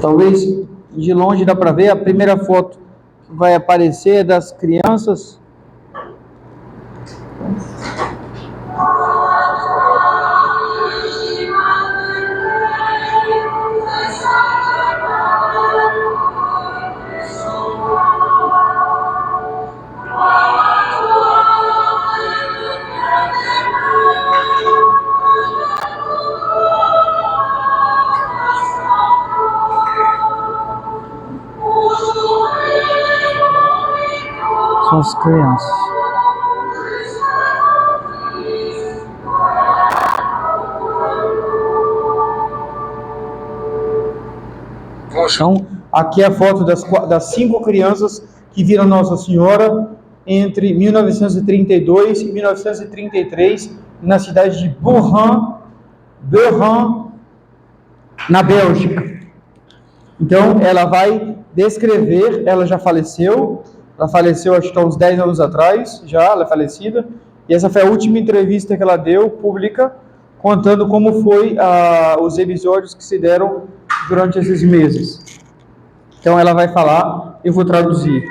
Talvez de longe dá para ver. A primeira foto que vai aparecer é das crianças. São as crianças. Então, aqui é a foto das 5 crianças que viram Nossa Senhora entre 1932 e 1933 na cidade de Beuron, na Bélgica. Então, ela vai descrever, ela já faleceu, acho que há uns 10 anos atrás, ela é falecida, e essa foi a última entrevista que ela deu, pública, contando como foi os episódios que se deram durante esses meses. Então ela vai falar, eu vou traduzir.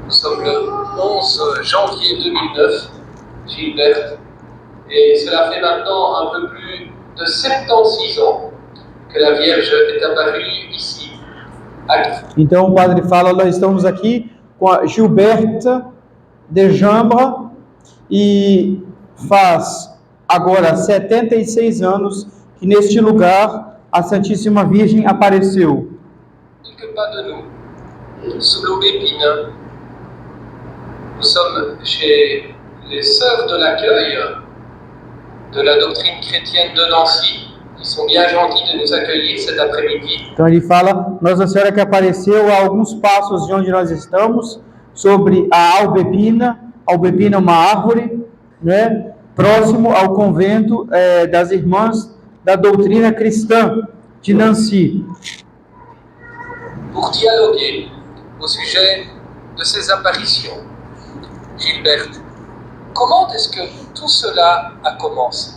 Nous sommes le 11 janvier 2009, Gilberte, et cela fait maintenant un peu plus de 76 ans que la Vierge est apparue ici. Então o padre fala, nós estamos aqui com a Gilberte de Jambra e faz agora 76 anos que neste lugar a Santíssima Virgem apareceu. Quelques pas de nous, sous l'Aubépine, nous sommes chez les sœurs de l'accueil de la doctrine chrétienne de Nancy, qui sont bien gentilles de nous accueillir cet après-midi. Então ele fala, Nossa Senhora que apareceu a alguns passos de onde nós estamos, sobre a Aubépine. A Aubépine é uma árvore, né, próximo ao convento das Irmãs da Doutrina Cristã de Nancy. Pour dialoguer au sujet de ces apparitions, Gilberte, comment est-ce que tout cela a commencé?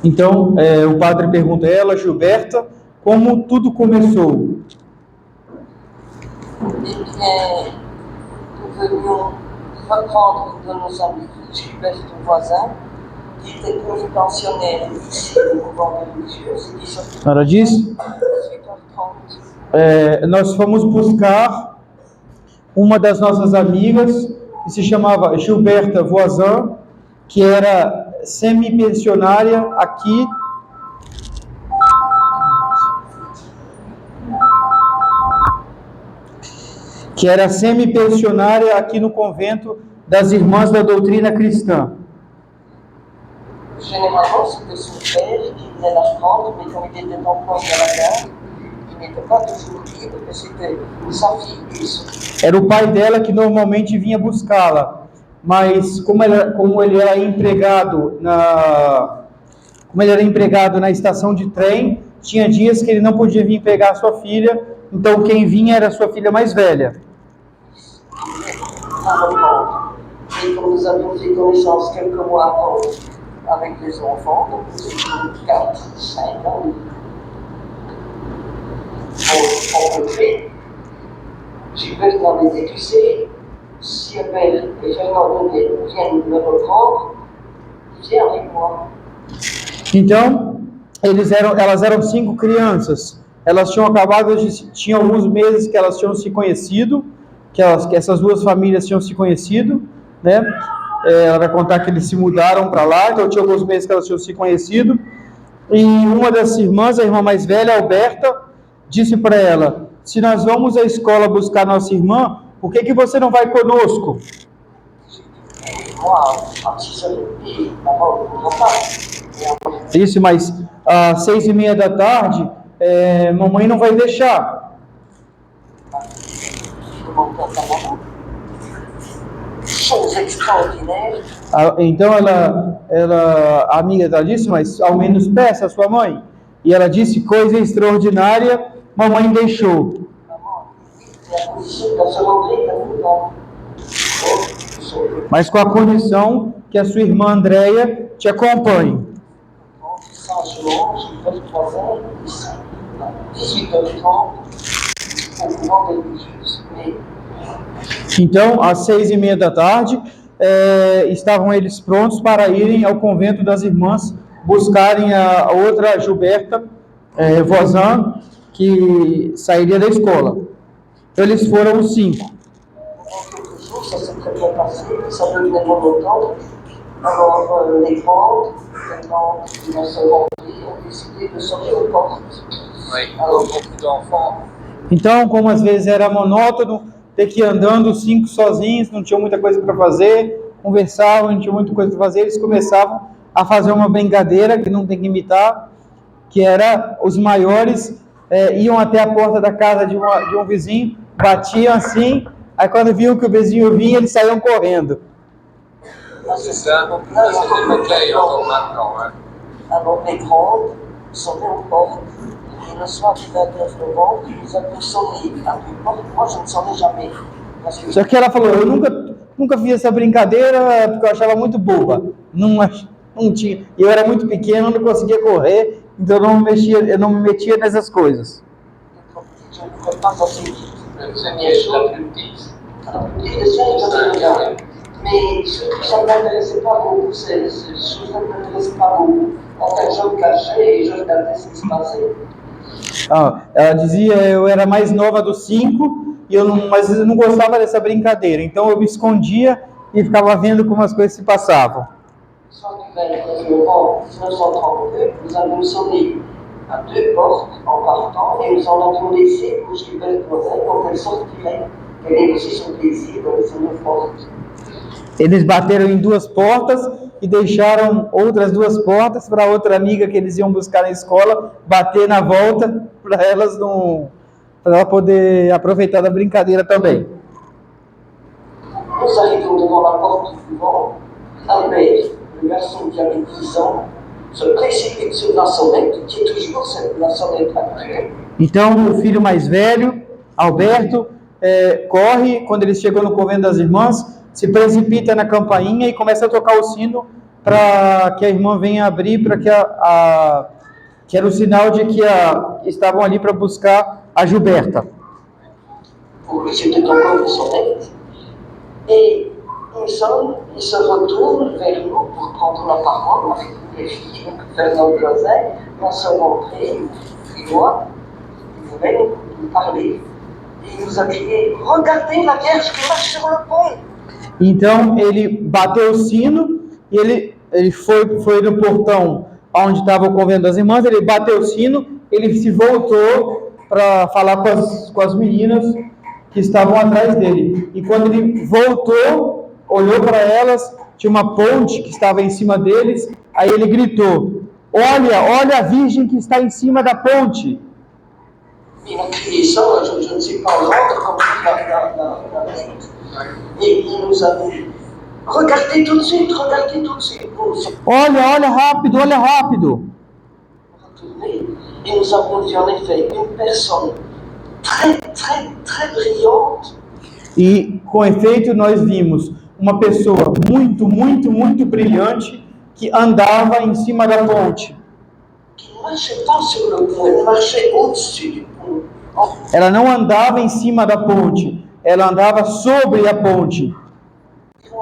Então, o padre pergunta a ela, Gilberta, como tudo começou? Eh bien, nous venions reprendre de nos amis Gilberte Voisin, qui était pensionnaire ici do mouvement religieuse. Ela diz, nós fomos buscar uma das nossas amigas, que se chamava Gilberta Voisin, que era semi-pensionária aqui no convento das Irmãs da Doutrina Cristã. Généralement, c'était son père qui venait la reprendre, mais comme il était employé à la gare, il n'était pas toujours libre, que c'était sa fille et son fils. Era o pai dela que normalmente vinha buscá-la, mas como ele era empregado na estação de trem, tinha dias que ele não podia vir pegar a sua filha, então quem vinha era a sua filha mais velha. Et comme nous avions fait connaissance quelques mois avant avec les enfants, donc nous étions 4, 5 ans, pour rencontrer. Gilberte m'avait dit, tu sais, si Abel et Fernando viennent me reprendre, viens avec moi. Então, elas eram 5 crianças. Elas tinham alguns meses que elas tinham se conhecido, que essas duas famílias tinham se conhecido, né? Ela vai contar que eles se mudaram para lá, então tinha alguns meses que elas tinham se conhecido. E uma das irmãs, a irmã mais velha, Alberta, disse para ela, se nós vamos à escola buscar nossa irmã, por que você não vai conosco? Disse, mas às 6:30 da tarde, mamãe não vai deixar. Então a amiga dela disse, mas ao menos peça a sua mãe. E ela disse, coisa extraordinária, mamãe deixou. Mas com a condição que a sua irmã Andréia te acompanhe. sagement, j'ai fait 3 heures, ici, 18h30, au courant des religieuses. Mais Então, às 6h30 da tarde, estavam eles prontos para irem ao convento das irmãs, buscarem a outra Gilberta Voisin, que sairia da escola. Então, eles foram os 5. pendant quelques jours, ça s'est très bien passé, ça devenait monotone. Alors, les grandes et ma sœur Henri ont décidé de sortir aux portes. Oui, alors beaucoup d'enfants. Então, como às vezes era monótono, ter que ir andando os 5 sozinhos, não tinham muita coisa para fazer, conversavam, não tinham muita coisa para fazer, eles começavam a fazer uma brincadeira que não tem que imitar, que era os maiores iam até a porta da casa de um vizinho, batiam assim, aí quando viam que o vizinho vinha, eles saíam correndo. C'est ça, c'était le clay encore maintenant. Hein. Alors, les grandes sonnaient aux portes. Et le soir du 29 novembre, nous avons sonné à une porte. Moi, je ne sonnais jamais. Parce que Só que ela falou, eu nunca fiz essa brincadeira porque eu achava muito boba. Não tinha, eu era muito pequeno, não conseguia correr, então eu não me metia nessas coisas. je ne pouvais pas passer vite. C'est Miège, la plus petite. Et le ciel, je me regardais. Mais ça ne m'intéressait pas beaucoup. Ces choses ne m'intéressaient pas beaucoup. Enfin, je me cachais et je regardais ce qui se passait. Ela dizia, eu era mais nova dos 5, mas eu não gostava dessa brincadeira, então eu me escondia e ficava vendo como as coisas se passavam. Le soir du 29 novembre 1932, nous avons sonné à 2 portes en partant et nous en avions laissé pour Gilberte Voisin quand elle sortirait. Elle ait aussi son plaisir dans les 9 portes. Eles bateram em 2 portas e deixaram outras 2 portas para outra amiga que eles iam buscar na escola bater na volta para ela poder aproveitar da brincadeira também. Nous arrivons devant la porte du couvent. Albert, le garçon qui avait 10 ans, se précipite sur la sonnette, qui est toujours la sonnette actuelle. Então, o filho mais velho, Alberto, corre, quando eles chegam no convento das irmãs, se precipita na campainha e começa a tocar o sino para que a irmã venha abrir, para que era o sinal de que estavam ali para buscar a Gilberta. Pour lui, c'était encore une sonnette. Et il sonne, il se retourne vers nous pour prendre la parole, avec les filles, donc Fernand Voisin, ma sœur André et moi. Il voulait nous parler. Et il nous a crié « Regardez la Vierge qui marche sur le pont !» Então ele bateu o sino e ele foi no portão onde estava o convento das irmãs, ele bateu o sino, ele se voltou para falar com as meninas que estavam atrás dele. E quando ele voltou, olhou para elas, tinha uma ponte que estava em cima deles, aí ele gritou: olha a Virgem que está em cima da ponte. Il a crié ça, je ne sais pas l'ordre, comme la suite. Et il nous a dit « Regardez tout de suite, regardez tout de suite !» Olha rápido, olha rápido. Et nous avons vu en effet une personne très, très, très brillante. E, com efeito, nós vimos uma pessoa muito, muito, muito brilhante que andava em cima da ponte. Qui ne marchait pas sur le pont, elle marchait au-dessus du pont. Ela não andava em cima da ponte, ela andava sobre a ponte.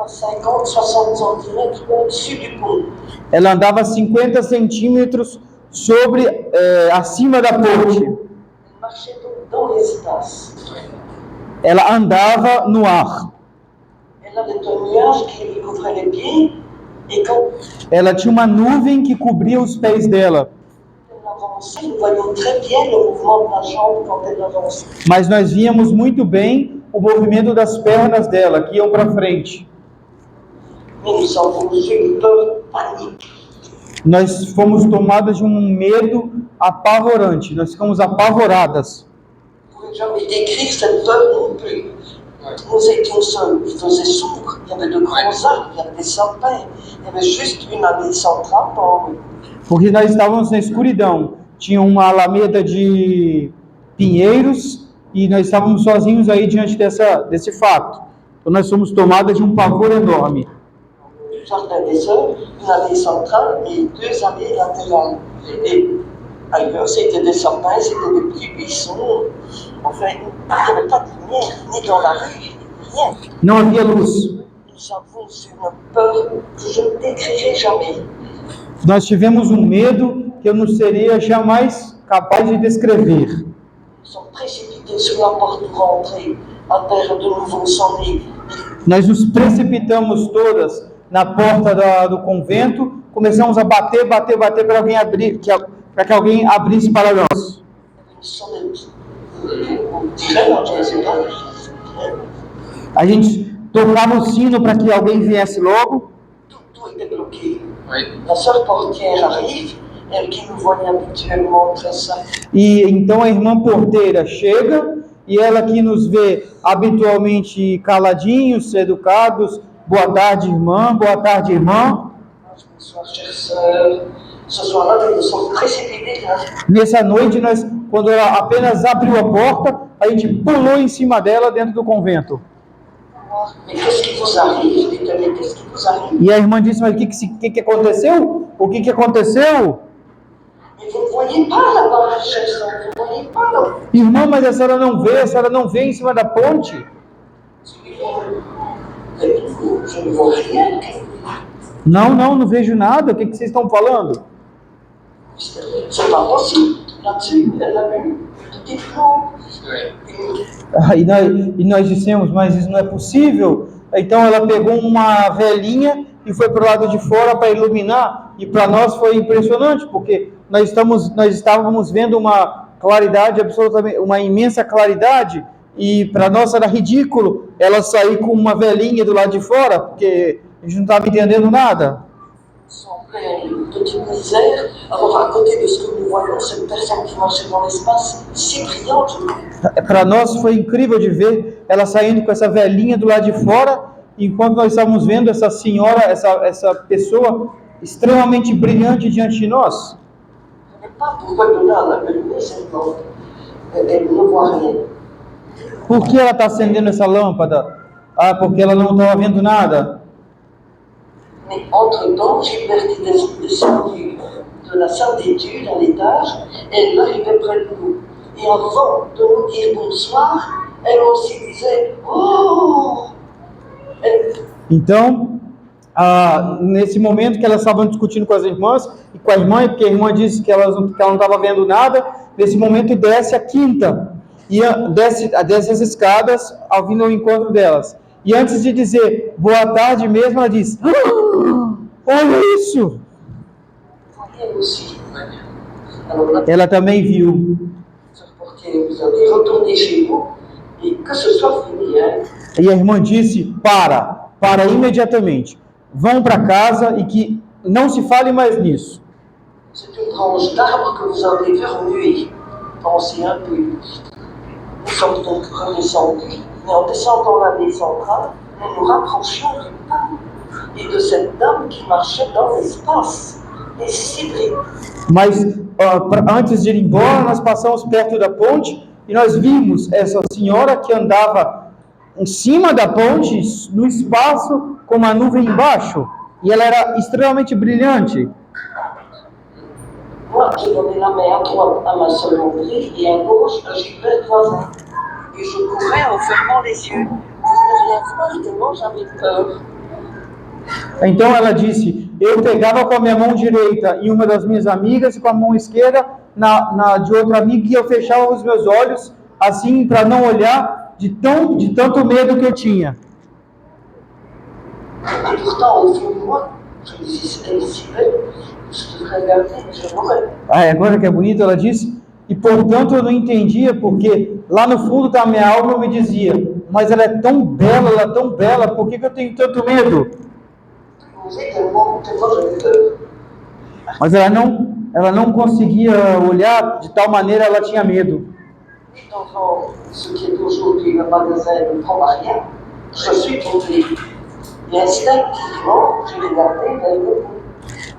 50, 60 centimètres au-dessus du pont. Ela andava 50 centímetros acima da ponte. Elle marchait donc dans l'espace. Ela andava no ar. Elle avait un nuage qui lui couvrait les pieds. Et quand Ela tinha uma nuvem que cobria os pés dela. elle avançait, nous voyions très bien le mouvement de la jambe quand elle avançait. Mas nós víamos muito bem o movimento das pernas dela, que iam para frente. Mais nous avons eu une peur panique. Nós fomos tomadas de um medo apavorante, nós ficamos apavoradas. Je ne pouvais jamais décrire cette peur non plus. Nous étions seuls, il faisait sombre, il y avait de grands arbres, il y avait des sapins, il y avait juste une allée centrale dans rue. Porque nós estávamos na escuridão, tinha uma alameda de pinheiros e nós estávamos sozinhos aí diante desse fato. Então nós fomos tomadas de um pavor enorme. Jardin des Sœurs, une allée centrale et 2 allées latérales. Et ailleurs, c'était des sapins, c'était des petits buissons. Enfin, il n'y avait pas de lumière, ni dans la rue, rien. Não havia luz. Nous avons une peur que je ne décrirai jamais. Nós tivemos um medo que eu não seria jamais capaz de descrever. Nous sommes précipités sur la porte pour rentrer, à terre de nouveau sans nez. Nós nos precipitamos todas na porta do convento, começamos a bater para alguém abrir, para que alguém abrisse para nós. Une sonnette. On dirait, moi, je ne sais pas. A gente tocava o sino para que alguém viesse logo. Tout était bloqué. Oui. La seule portière arrive, elle qui nous voyait habituellement très sains. E então a irmã porteira chega e ela que nos vê habitualmente caladinhos, educados. Boa tarde, irmã. Boa tarde, irmã. Bonsoir, chère sœur. Ce soir-là, nous nous sommes précipités là. Nessa noite, quando ela apenas abriu a porta, a gente pulou em cima dela dentro do convento. Mais qu'est-ce qui vous arrive? Dites-moi, qu'est-ce qui vous arrive? E a irmã disse, mas o que aconteceu? O que aconteceu? Mais vous ne voyez pas là-bas, chère sœur, vous ne voyez pas là. Irmã, mas a senhora não vê em cima da ponte? Je ne vois rien. Não vejo nada. O que vocês estão falando? C'est pas possible. Là-dessus, elle a vu une petite lampe. Oui. E nós dissemos, mas isso não é possível. Então ela pegou uma velinha e foi para o lado de fora para iluminar. E para nós foi impressionante, porque nós estávamos vendo uma claridade absolutamente, uma imensa claridade. E para nós era ridículo ela sair com uma velinha do lado de fora, porque a gente não estava entendendo nada. Semblait une petite misère. Alors, à côté de ce que nous voyons, cette personne qui marchait dans l'espace, si brillante. Para nós foi incrível de ver ela saindo com essa velinha do lado de fora, enquanto nós estávamos vendo essa senhora, essa pessoa extremamente brilhante diante de nós. Je ne sais pas pourquoi de là, elle a allumé cette lampe. Elle ne voit rien. Por que ela está acendendo essa lâmpada? Ah, porque ela não estava vendo nada. Mais entre-temps, Gilberte est descendue de la salle d'études à l'étage et elle arrivait près de nous. Et avant de nous dire bonsoir, elle aussi disait « Oh !» Então, nesse momento que elas estavam discutindo com as irmãs e com a irmã, porque a irmã disse que ela não estava vendo nada, nesse momento desce a quinta, e desce as escadas ao vir ao encontro delas. E antes de dizer boa tarde mesmo, ela diz: olha isso! Elle aussi. Alors là, Ela também viu. ce portier vous a dit « Retournez chez vous et que ce soit fini. » E a irmã disse: para imediatamente. Vão para casa e que não se fale mais nisso. C'est une branche d'arbre que vous avez vu remuer. Pensez un peu. Nous sommes donc redescendus, mais en descendant l'allée centrale, nous nous rapprochions du pont et de cette dame qui marchait dans l'espace. Et si brillante. Mas antes de ir embora, nós passamos perto da ponte e nós vimos essa senhora que andava em cima da ponte, no espaço, com uma nuvem embaixo. E ela era extremamente brilhante. Moi, j'ai donné la main à droite à ma sœur André et à gauche à Gilbert voisin. Et je courais en fermant les yeux. Pour ne rien voir, tellement j'avais peur. Então ela disse, eu pegava com a minha mão direita em uma das minhas amigas e com a mão esquerda de outra amiga, e eu fechava os meus olhos assim para não olhar de tanto medo que eu tinha. Et pourtant, au fond de moi, je me disais, elle est si belle, je devrais regarder, mais je mourrais. Agora que é bonito, ela disse, e portanto eu não entendia, porque lá no fundo da minha alma eu me dizia, mas ela é tão bela, por que eu tenho tanto medo? Tellement j'avais peur. Mas ela não conseguia olhar, de tal maneira ela tinha medo. Devant ce qui est aujourd'hui le magasin de Promaria, je suis tombée. Et instinctivement, je l'ai gardé vers le bout.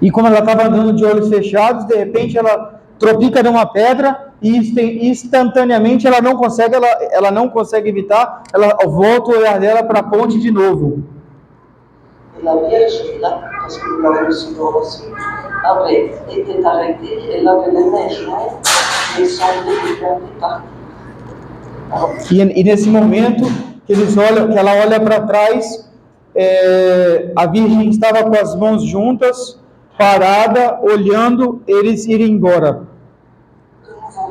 E como ela estava andando de olhos fechados, de repente ela tropica numa pedra e instantaneamente ela não consegue evitar, ela volta o olhar dela para a ponte de novo. Et la Vierge est là, parce que nous l'avons aussi dans la suite. avait été arrêtée, elle avait les mains jointes et semblait regarder partout. E nesse momento que que ela olha para trás, a Virgem estava com as mãos juntas, parada, olhando eles irem embora.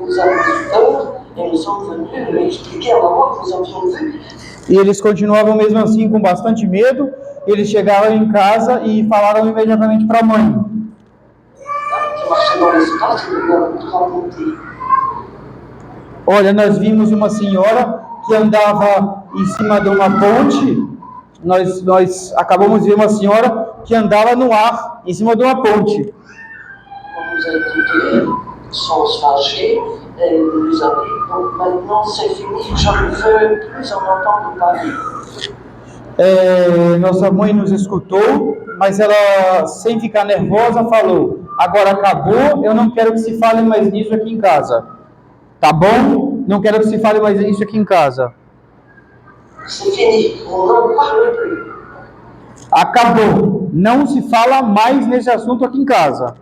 Nous avons eu peur et nous sommes venus lui expliquer à maman que nous avions vu. E eles continuavam mesmo assim com bastante medo. Eles chegaram em casa e falaram imediatamente para a mãe. Qui marchait dans l'espace et nous l'avons raconté. Olha, nós vimos uma senhora que andava em cima de uma ponte. Nós acabamos de ver uma senhora que andava no ar, em cima de uma ponte. On nous a écoutés, sans se fâcher, elle nous a dit, donc maintenant c'est fini, je ne veux plus en entendre parler. Nossa mãe nos escutou, mas ela, sem ficar nervosa, falou: agora acabou, eu não quero que se fale mais nisso aqui em casa. Tá bom? Não quero que se fale mais nisso aqui em casa. C'est fini, on n'en parle plus. Acabou. Não se fala mais nesse assunto aqui em casa.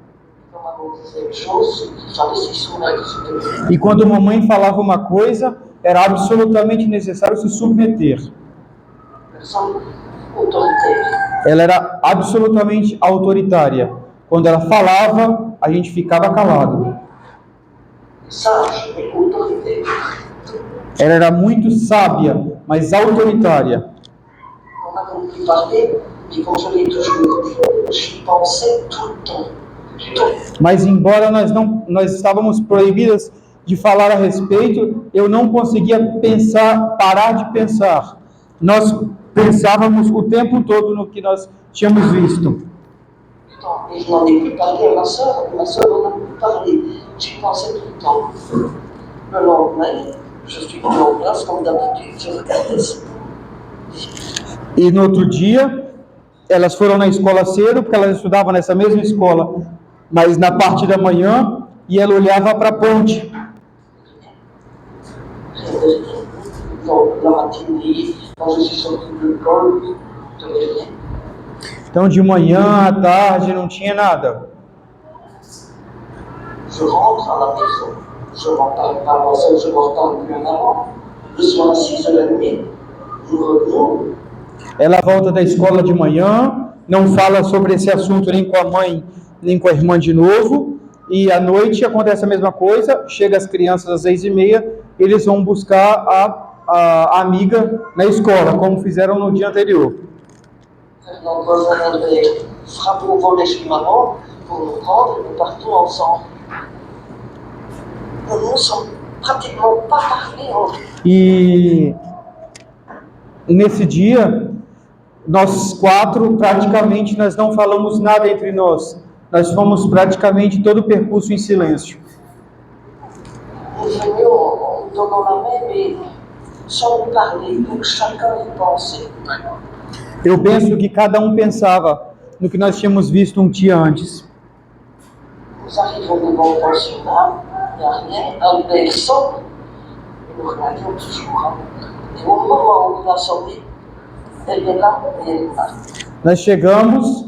Quand maman disait une chose, il fallait s'y soumettre. E quando a mamãe falava uma coisa, era absolutamente necessário se submeter. Personne autoritaire. Ela era absolutamente autoritária. Quando ela falava, a gente ficava calado. Sage et autoritaire. Ela era muito sábia, mas autoritária. On a donc pu parler, mais comme je l'ai toujours dit, j'y pensais tout le temps. Mas embora nós estávamos proibidas de falar a respeito, eu não conseguia parar de pensar. Nós pensávamos o tempo todo no que nós tínhamos visto. Et je n'en ai plus parlé à ma soeur en a plus parlé. J'y pensais tout le temps. Le lendemain, je suis venue en classe comme d'habitude, je regardais ça. E no outro dia, elas foram na escola cedo, porque elas estudavam nessa mesma escola, mas na parte da manhã, e ela olhava para a ponte. Donc, la matinée, quand je suis sortie de l'école, je n'avais rien. Então, de manhã à tarde, não tinha nada. Je rentre à la maison, je m'en parle pas avant ça, je m'en parle plus en avant. Le soir à 6h30, nous revenons. Ela volta da escola de manhã, não fala sobre esse assunto nem com a mãe, nem com a irmã de novo. E à noite acontece a mesma coisa, chega as crianças às 6h30, eles vão buscar a amiga na escola, como fizeram no dia anterior. Fernand voisin André frappe au volet chez maman pour nous prendre et nous partons ensemble. Nous ne sommes pratiquement pas parlé entre nous. E nesse dia, nós quatro, praticamente, nós não falamos nada entre nós. Nós fomos praticamente todo o percurso em silêncio. Nous venions en nous donnant la main, mais sans nous parler, donc chacun y pensait. Eu penso que cada um pensava no que nós tínhamos visto um dia antes. Nous arrivons devant le pensionnat, il n'y a rien, Albert sonne, et nous regardions toujours. Et au moment où il a sonné, elle est là et elle est là. Nós chegamos,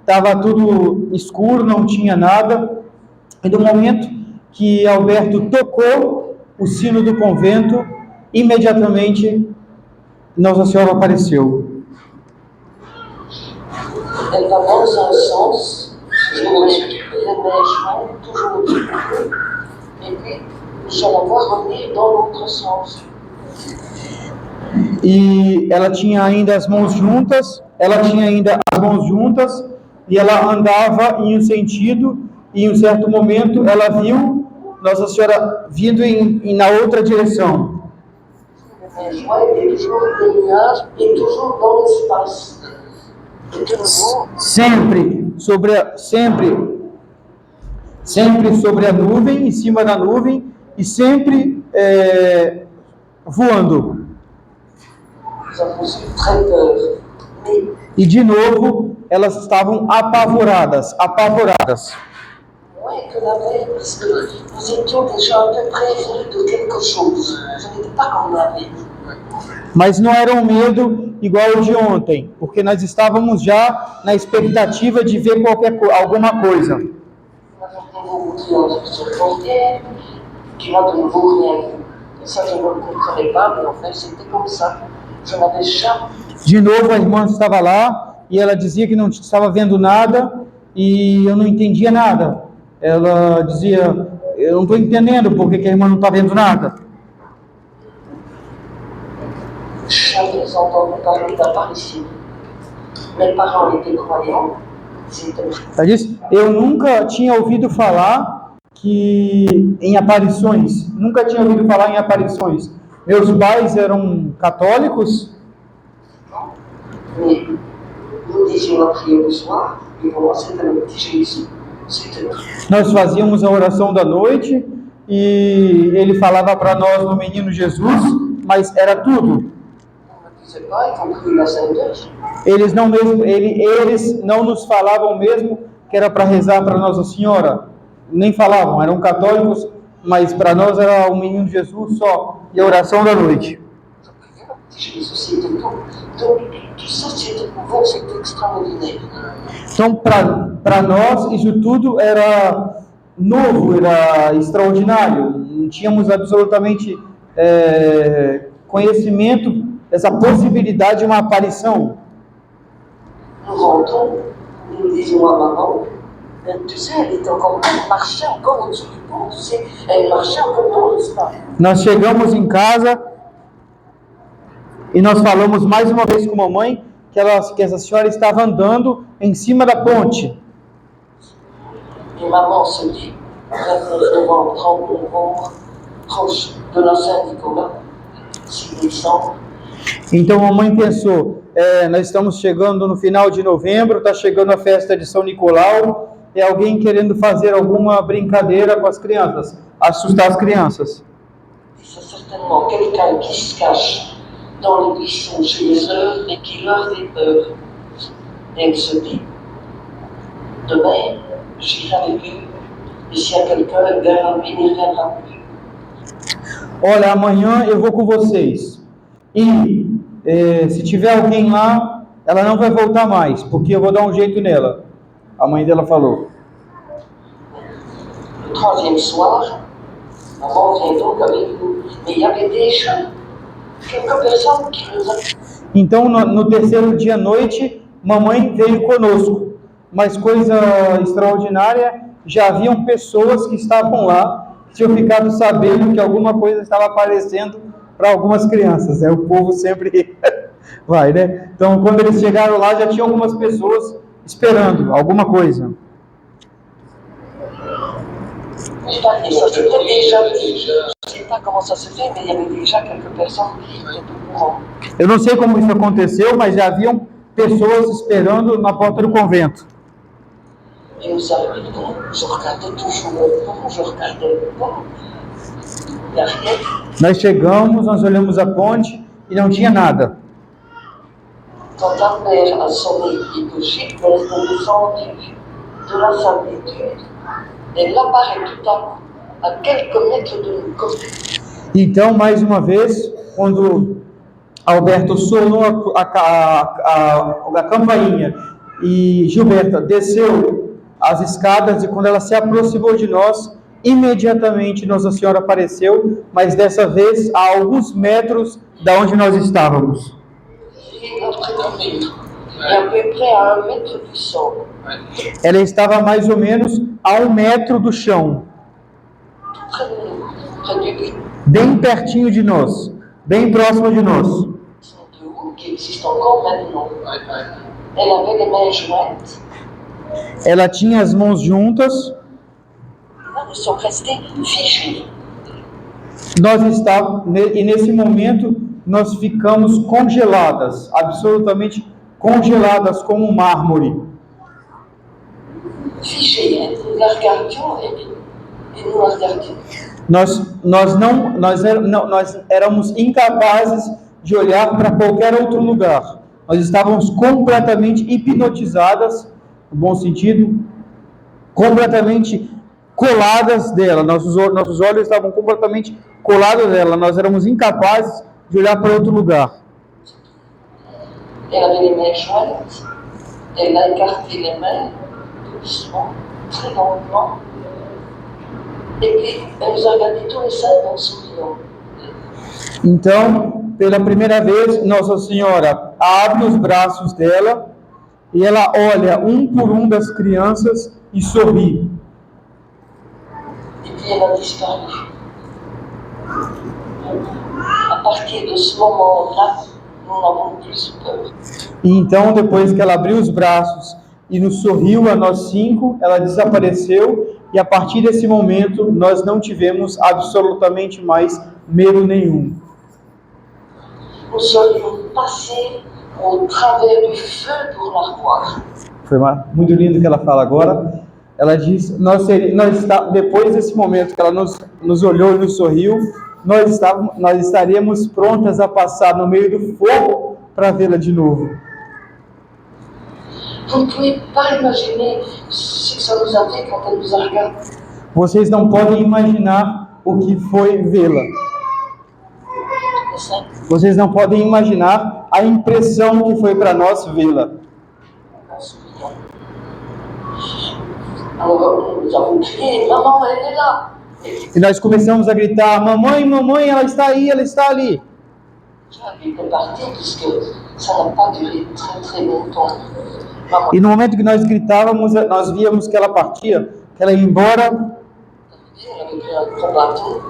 estava tudo escuro, não tinha nada. E no momento que Alberto tocou o sino do convento, imediatamente Nossa Senhora apareceu. Elle va dans un sens, je les mains jointes, toujours au-dessus du feu, et puis je la vois revenir dans l'autre sens. E ela tinha ainda as mãos juntas, e ela andava em um sentido, e em um certo momento ela viu Nossa Senhora vindo na outra direção. Les mains jointes et toujours des nuages, et toujours dans l'espace. Et de nouveau, Sempre sobre a nuvem, em cima da nuvem, e sempre voando. nous avons eu très peur. Mais E de novo, elas estavam apavoradas. moins que la veille, parce que nous étions déjà à peu près venus de quelque chose. Ce n'était pas comme la veille. Mas não era um medo igual o de ontem, porque nós estávamos já na expectativa de ver alguma coisa. Nous avons de nouveau sur le frontière, qui n'a de nouveau rien vu. Et ça, je ne le comprenais pas, mais en fait, c'était comme ça. Je n'avais jamais. De novo, a irmã estava lá e ela dizia que não estava vendo nada e eu não entendia nada. Ela dizia, eu não estou entendendo por que a irmã não está vendo nada. Jamais entendu parler d'apparition. Mes parents étaient croyants. Ela disse, eu nunca tinha ouvido falar em aparições. Nunca tinha ouvido falar em aparições. Meus pais eram católicos. Mais nous disions la prière du soir, et pour moi c'était le petit Jésus. C'était tout. Nós fazíamos a oração da noite e ele falava para nós no menino Jesus, mas era tudo. On ne disait pas, ils vont prier la Sainte Heure. Eles não nos falavam mesmo que era para rezar para Nossa Senhora. Nem falavam, eram católicos, mas para nós era o menino Jesus só e a oração da noite. Jésus, c'était tout. Donc, tout ça, c'était nouveau, c'était extraordinaire. Então, para nós, isso tudo era novo, era extraordinário. Não tínhamos absolutamente conhecimento dessa possibilidade de uma aparição. Nous rentrons, nous disions à maman, tu sais, elle était encore là, elle marchait encore au-dessus du pont, tu sais, elle marchait encore dans l'espace. Nós chegamos em casa e nós falamos mais uma vez com a mamãe que essa senhora estava andando em cima da ponte. Et maman se dit, 29 novembre, 30 novembre, proche de la Saint-Nicolas, 6 décembre. Então a mamãe pensou, nós estamos chegando no final de novembro, está chegando a festa de São Nicolau, é alguém querendo fazer alguma brincadeira com as crianças, assustar as crianças. C'est certainement quelqu'un qui se cache dans les buissons chez les œufs et qui leur fait peur. Et elle se dit, demain, j'irai avec eux, et s'il y a quelqu'un, elle viendra, lui, il ne reviendra plus. Olha, amanhã eu vou com vocês. E se tiver alguém lá, ela não vai voltar mais, porque eu vou dar um jeito nela. A mãe dela falou. Le troisième soir, maman vient donc avec nous. Mais il y avait déjà quelques personnes qui nous avaient. Então, no terceiro dia à noite, mamãe veio conosco. Mas coisa extraordinária, já haviam pessoas que estavam lá, que tinham ficado sabendo que alguma coisa estava aparecendo para algumas crianças. O povo sempre vai, né? Então, quando eles chegaram lá, já tinha algumas pessoas esperando alguma coisa. Et ça c'était déjà, je ne sais pas comment ça se fait, mais il y avait déjà quelques personnes qui étaient au courant. Eu não sei como isso aconteceu, mas já haviam pessoas esperando na porta do convento. Et vous savez, je regardais toujours le pont, je regardais le pont. Il n'y a rien. Nós chegamos, nós olhamos a ponte e não tinha nada. Quand ta mère a sonné et que Gilbert est descendu de la solitude, elle apparaît tout à coup, à quelques mètres de nous. Então, mais uma vez, quando Alberto sonou a campainha e Gilberta desceu as escadas, e quando ela se aproximou de nós, imediatamente Nossa Senhora apareceu, mas dessa vez a alguns metros da onde nós estávamos. Ela estava mais ou menos a 1 metro do chão, bem pertinho de nós, bem próximo de nós. Ela tinha as mãos juntas. E nesse momento nós ficamos congeladas, absolutamente congeladas como um mármore. Nós éramos incapazes de olhar para qualquer outro lugar. Nós estávamos completamente hipnotizadas, no bom sentido, completamente coladas dela. Nossos olhos estavam completamente colados dela. Nós éramos incapazes de olhar para outro lugar. Elle avait les mains jointes, elle a écarté les mains, doucement, très lentement, et puis elle nous a regardé tous les cinq en souriant. Então, pela primeira vez, Nossa Senhora abre os braços dela e ela olha um por um das crianças e sorri. Et puis elle a disparu. À partir de ce moment-là, nous n'avons plus peur. E então, depois que ela abriu os braços e nos sorriu a nós cinco, ela desapareceu e a partir desse momento nós não tivemos absolutamente mais medo nenhum. Nous serions passés au travers du feu pour la revoir. Foi muito lindo que ela fala agora. Ela diz, depois desse momento que ela nos olhou e nos sorriu, nós estaríamos prontas a passar no meio do fogo para vê-la de novo. Vous ne pouvez pas imaginer ce que ça nous a fait quand elle nous a regardés. Vocês não podem imaginar o que foi vê-la. Vocês não podem imaginar a impressão que foi para nós vê-la. Alors nous avons crié, maman, elle est là. E nós começamos a gritar, mamãe, mamãe, ela está aí, ela está ali. Elle était partie puisque ça n'a pas duré très très longtemps. Maman, E no momento que nós gritávamos, nós víamos que ela partia, que ela ia embora. elle avait pris un gros bâton.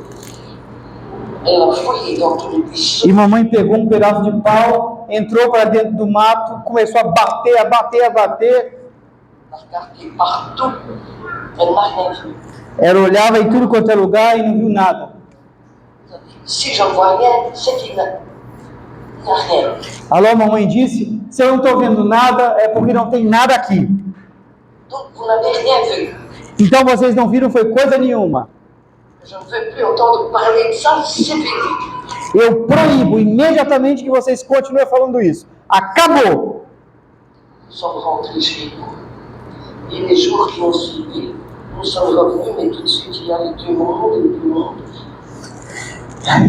Elle a fouillé dans tous les buissons. E mamãe pegou um pedaço de pau, entrou para dentro do mato, começou a bater, a bater, a bater. Elle a regardé partout. Elle n'a rien vu. Ela olhava em tudo quanto é lugar e não viu nada. Elle a dit, si je ne vois rien, c'est qu'il n'y a rien. Alô, mamãe disse, se eu não estou vendo nada, é porque não tem nada aqui. Donc vous n'avez rien vu. Então vocês não viram foi coisa nenhuma. Je ne veux plus entendre parler de ça, c'est fini. Eu proíbo imediatamente que vocês continuem falando isso. Acabou! Nous sommes rentrés chez nous. Et les jours qui ont suivi, nous sommes revenus, mais tout de suite il y avait du monde et du monde.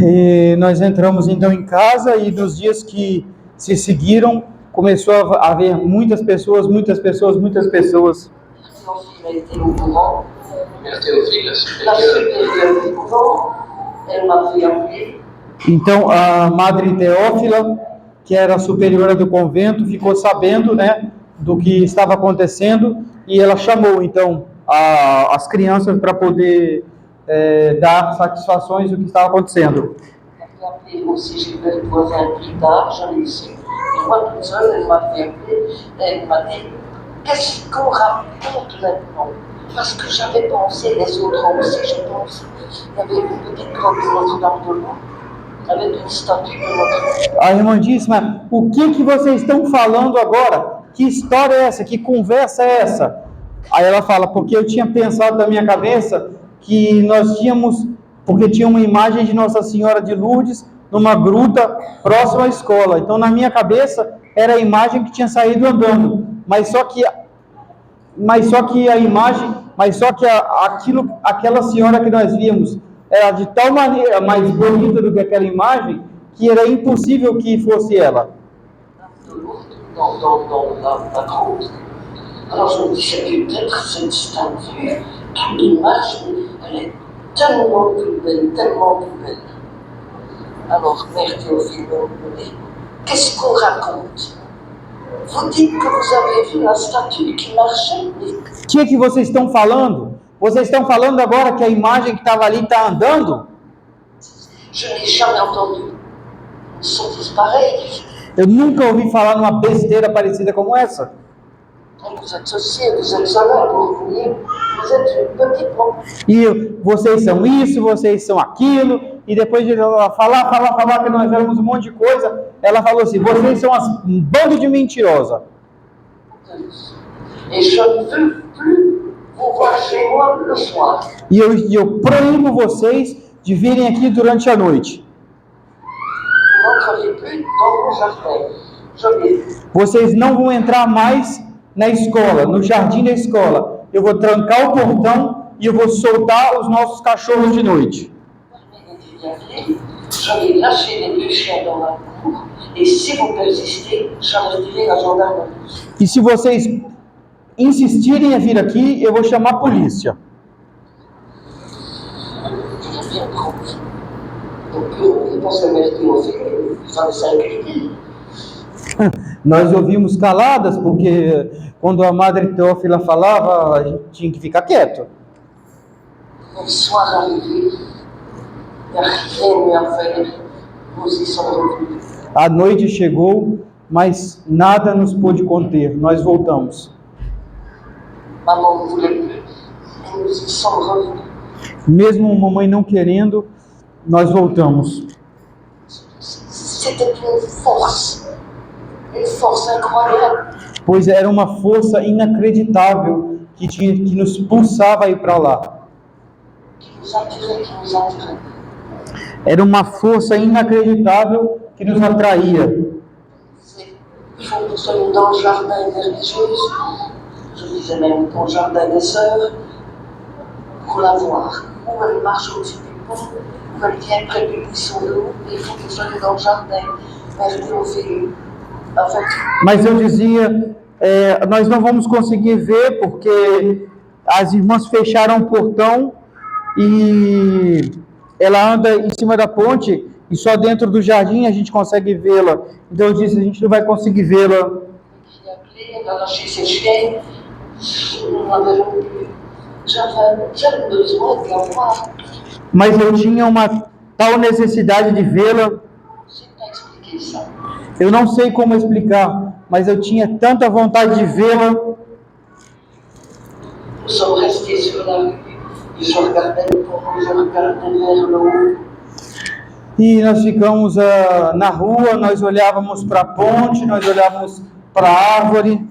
E nós entramos então em casa e nos dias que se seguiram, começou a haver muitas pessoas, muitas pessoas, muitas pessoas. Théophile a été au courant. Mère Théophile, la La supérieure, supérieure du couvent, elle m'a fait appeler. Então a Madre Teófila, que era a superiora do convento, ficou sabendo, né, do que estava acontecendo e ela chamou então as crianças para poder dar satisfações do que estava acontecendo. Elle m'a fait appeler aussi Gilbert Voisin plus tard, je l'ai su. Et moi toute seule, elle m'a fait appeler. Elle m'a dit, qu'est-ce qu'on raconte maintenant? Parce que j'avais pensé, les autres aussi, je pense. Il y avait une petite grotte de Notre-Dame de Lourdes, avec une statue de Notre-Dame. A irmã disse, mas o que vocês estão falando agora? Que história é essa? Que conversa é essa? Aí ela fala, porque eu tinha pensado na minha cabeça que nós tínhamos, porque tinha uma imagem de Nossa Senhora de Lourdes numa gruta próxima à escola. Então na minha cabeça era a imagem que tinha saído andando, mas só que a imagem, aquela senhora que nós vimos era de tal maneira mais bonita do que aquela imagem que era impossível que fosse ela. De Lourdes, dans la grotte. Alors je me dis, c'est peut-être cette statue qui marche, elle est tellement plus belle, tellement plus belle. Alors Mère Théophile me dit, qu'est-ce qu'on raconte? Vous dites que vous avez vu la statue qui marchait? O que vocês estão falando? Vocês estão falando agora que a imagem que estava ali está andando? Je n'ai jamais entendu une sottise pareille. Eu nunca ouvi falar numa besteira parecida como essa. Vous êtes ceci, vous êtes cela, vous êtes une petite montagne. E vocês são isso, vocês são aquilo. E depois de ela falar que nós éramos um monte de coisa, ela falou assim, vocês são um bando de mentirosa. Et je ne veux plus vous voir chez moi le soir. E eu proíbo vocês de virem aqui durante a noite. Vous n'entrerez plus dans mon jardin. Je l'ai. Vocês não vão entrar mais na escola, no jardim da escola. Eu vou trancar o portão e eu vou soltar os nossos cachorros de noite. Je vais lâcher les deux chiens dans la cour Et si vous persistez, j'avertirai la gendarmerie. E se vocês insistirem em vir aqui, eu vou chamar a polícia. Il est bien prompt. Donc, réponse à Mère Théophile, il fallait s'inquiéter. Nós ouvimos caladas, porque quando a Madre Teófila falava, a gente tinha que ficar quieto. Le soir arrivé, il n'y a rien eu à faire. Nous y sommes revenus. A noite chegou, mas nada nos pôde conter. Nós voltamos. Maman ne voulait plus. Et nous y sommes revenus. Mesmo mamãe não querendo, nós voltamos. C'était une force incroyable. Pois era uma força inacreditável que nos pulsava a ir para lá. Qui nous attirait. Era uma força inacreditável que nos atraía. Il faut que nous soyons dans le jardin des religieuses, je disais même dans le jardin des sœurs, pour la voir. Où elle marche au-dessus du pont, où elle vient près du buisson d'eau, et il faut que nous soyons dans le jardin, Mère Théophile. En fait, Mas eu dizia, nós não vamos conseguir ver porque as irmãs fecharam o portão e ela anda em cima da ponte e só dentro do jardim a gente consegue vê-la. Então eu disse, a gente não vai conseguir vê-la. qui a appelé, elle a lâché ses chiens, nous n'en verrons plus. J'avais besoin de la voir. Mas eu tinha uma tal necessidade de vê-la. Je ne sais pas expliquer ça. Eu não sei como explicar, mas eu tinha tanta vontade de vê-la. Nous sommes restés sur la rue, et je regardais le pont, je regardais vers le haut. E nós ficamos na rua, nós olhávamos para a ponte, nós olhávamos para a árvore.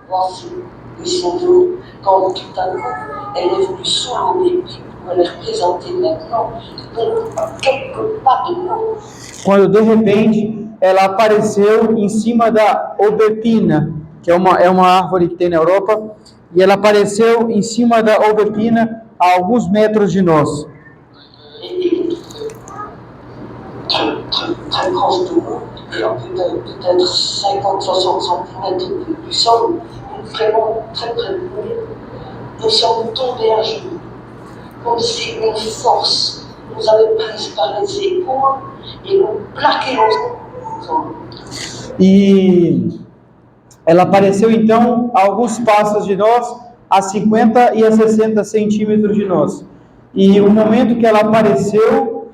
Voici le buisson d'eau, quand tout à coup, elle est venue sous l'aubépine, où elle est représentée maintenant, donc à quelques pas de nous. Quando de repente ela apareceu em cima da aubepina, que é uma árvore que tem na Europa, e ela apareceu em cima da aubepina a alguns metros de nós. Et très proche de nous, et à peut-être 50-60 cm du sol, vraiment très près de nous. Nous sommes tombés à genoux, comme si une force nous avait pris par les épaules et nous plaquait au sol. E ela apareceu então a alguns passos de nós, a 50 e a 60 centímetros de nós. E o momento que ela apareceu,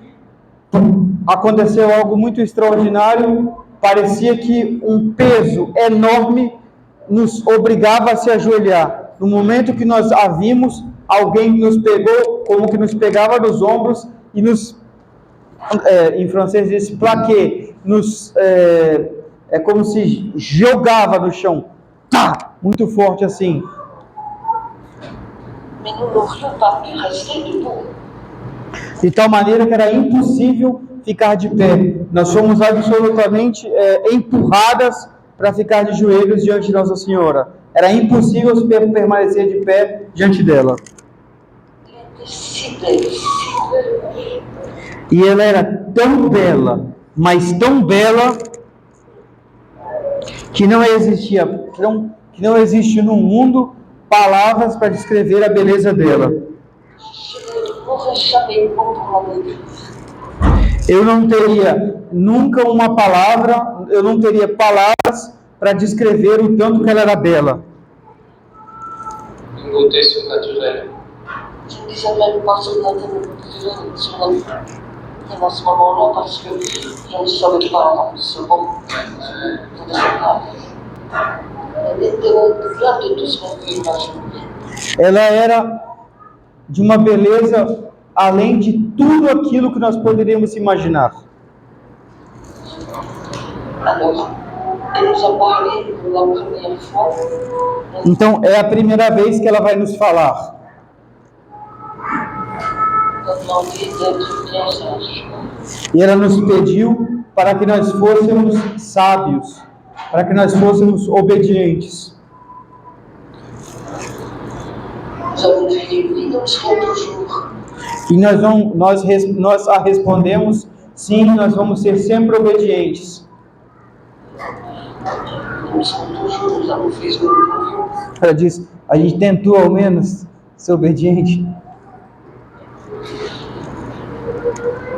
aconteceu algo muito extraordinário. Parecia que um peso enorme nos obrigava a se ajoelhar. No momento que nós a vimos, alguém nos pegou, como que nos pegava nos ombros e nos, em francês diz plaqué, é como se jogava no chão, tá, muito forte assim. Mais nous n'aurions pas pu rester debout. De tal maneira que era impossível ficar de pé. Nós fomos absolutamente empurradas para ficar de joelhos diante de Nossa Senhora. Era impossível permanecer de pé diante dela. Elle était si belle, si belle. E ela era tão bela, mas tão bela, que não existe no mundo palavras para descrever a beleza dela. Je n'aurais jamais eu mot pour la décrire. Eu não teria nunca uma palavra, eu não teria palavras para descrever o tanto que ela era bela. Une beauté surnaturelle. Je ne disais même pas surnaturel, dans ce moment-là, parce que je ne savais pas ce mot. Je ne sais pas. Elle était au-delà de tout ce qu'on peut imaginer. Ela era de uma beleza além de tudo aquilo que nós poderíamos imaginar. Alors, elle nous a parlé pour la première fois. Então, é a primeira vez que ela vai nos falar. Elle nous a demandé d'être bien sages. E ela nos pediu para que nós fôssemos sábios, para que nós fôssemos obedientes. Nous avons dit oui, nous serons toujours. E nós a respondemos Sim, nós vamos ser sempre obedientes. Nous avons fait ce que nous pouvions. Ela diz, a gente tentou ao menos ser obediente.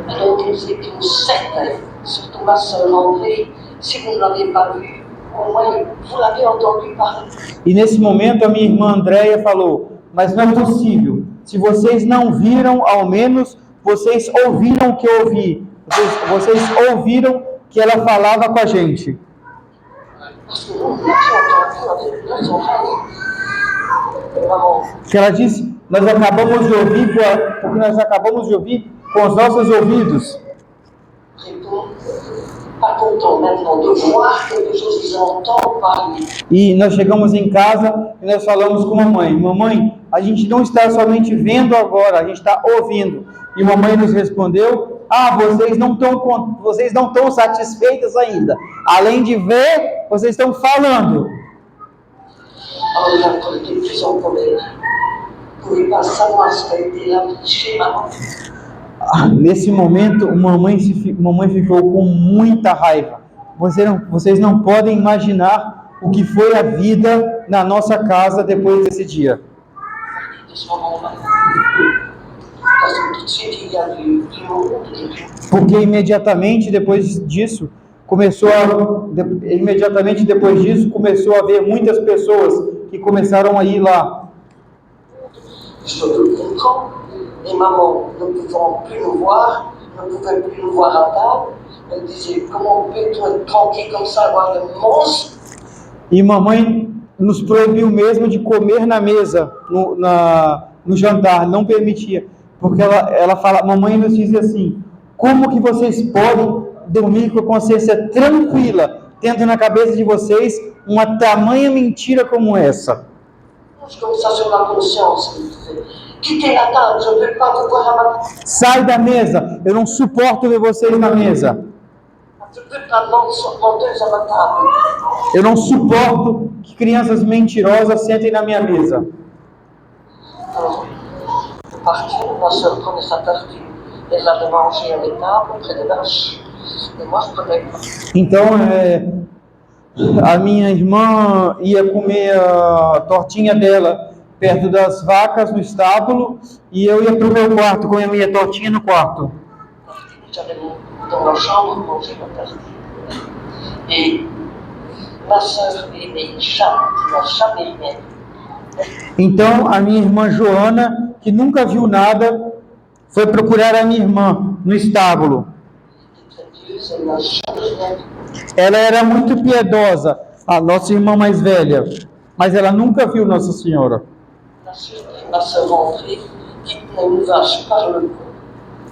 Alors nous étions certains, surtout ma sœur André, si vous ne l'avez pas vu, au moins vous l'avez entendu parler. E nesse momento a minha irmã Andréia falou, mas não é possível. Se vocês não viram, ao menos vocês ouviram o que eu ouvi. Vocês ouviram que ela falava com a gente. Parce que nous l'avions entendu avec nos oreilles. Vraiment, Que ela disse, nós acabamos de ouvir, porque nós acabamos de ouvir com os nossos ouvidos. répond, pas content maintenant de voir quelque chose, ils entendent parler. E nós chegamos em casa e nós falamos com a mamãe, mamãe, a gente não está somente vendo agora, a gente está ouvindo. E mamãe nos respondeu, vocês não estão satisfeitas ainda. Além de ver, vocês estão falando. Alors il a été plus en colère. Il ne pouvait pas savoir ce qu'a été la vie chez maman. Nesse momento, mamãe ficou com muita raiva. Vocês não podem imaginar o que foi a vida na nossa casa depois desse dia. De ce moment-là. Parce que tout de suite, il y a eu du monde, des gens. Porque imediatamente depois disso começou a haver muitas pessoas que começaram a ir lá. Je le comprends. Et maman ne pouvant plus nous voir, ne pouvait plus nous voir à table. Elle disait, comment peut-on être tranquille comme ça, voir le monstre? E mamãe nos proibiu mesmo de comer na mesa, no jantar, não permitia. Porque mamãe nos dizia assim, como que vocês podem dormir com a consciência tranquila, tendo na cabeça de vocês uma tamanha mentira como essa? Comme ça sur ma conscience. Quittez la table, je ne veux pas vous voir à ma table. Sai da mesa, eu não suporto ver vocês na mesa. Je ne veux pas de menteuse à ma table. Eu não suporto que crianças mentirosas sentem na minha mesa. Alors, nous partions, ma soeur prenait sa tartine. Elle allait manger à l'étable, près des vaches. Et moi, je prenais pas. Então, a minha irmã ia comer a tortinha dela perto das vacas no estábulo e eu ia para o meu quarto, comer a minha tortinha no quarto. J'allais dans la chambre manger ma tartine. Et ma soeur aînée, Jeanne, qui n'a jamais rien. Então, a minha irmã Joana, que nunca viu nada, foi procurar a minha irmã no estábulo. Très pieuse, elle n'a jamais rien vu. Ela era muito piedosa, a nossa irmã mais velha, mas ela nunca viu Nossa Senhora. Ma soeur André, qui tenait une vache par le cou,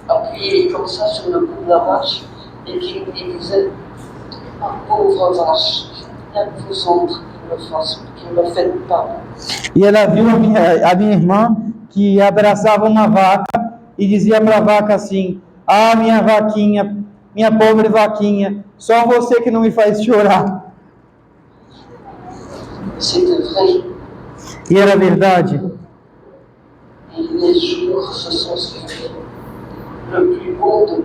appuyée comme ça sur le cou de la vache, et qui lui disait, pauvre vache, rien que vous autres qui ne me faites pas. E ela viu a minha irmã que abraçava uma vaca e dizia para a vaca assim, minha vaquinha, minha pobre vaquinha, só você que não me faz chorar. C'était vrai. E era verdade. Et les jours se sont suivis. Le plus beau de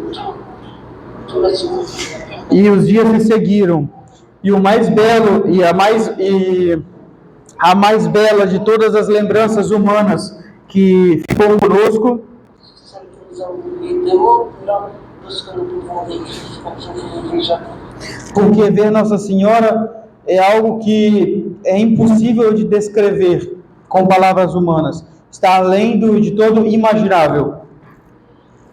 tous les jours. E os dias se seguiram. E o mais belo e a mais bela de todas as lembranças humanas que ficou conosco, Celle que nous avons oublié des mots, là, de ce que nous pouvons décrire, comme je vous l'ai déjà dit. porque ver Nossa Senhora é algo que é impossível de descrever com palavras humanas. Está além de todo imaginável.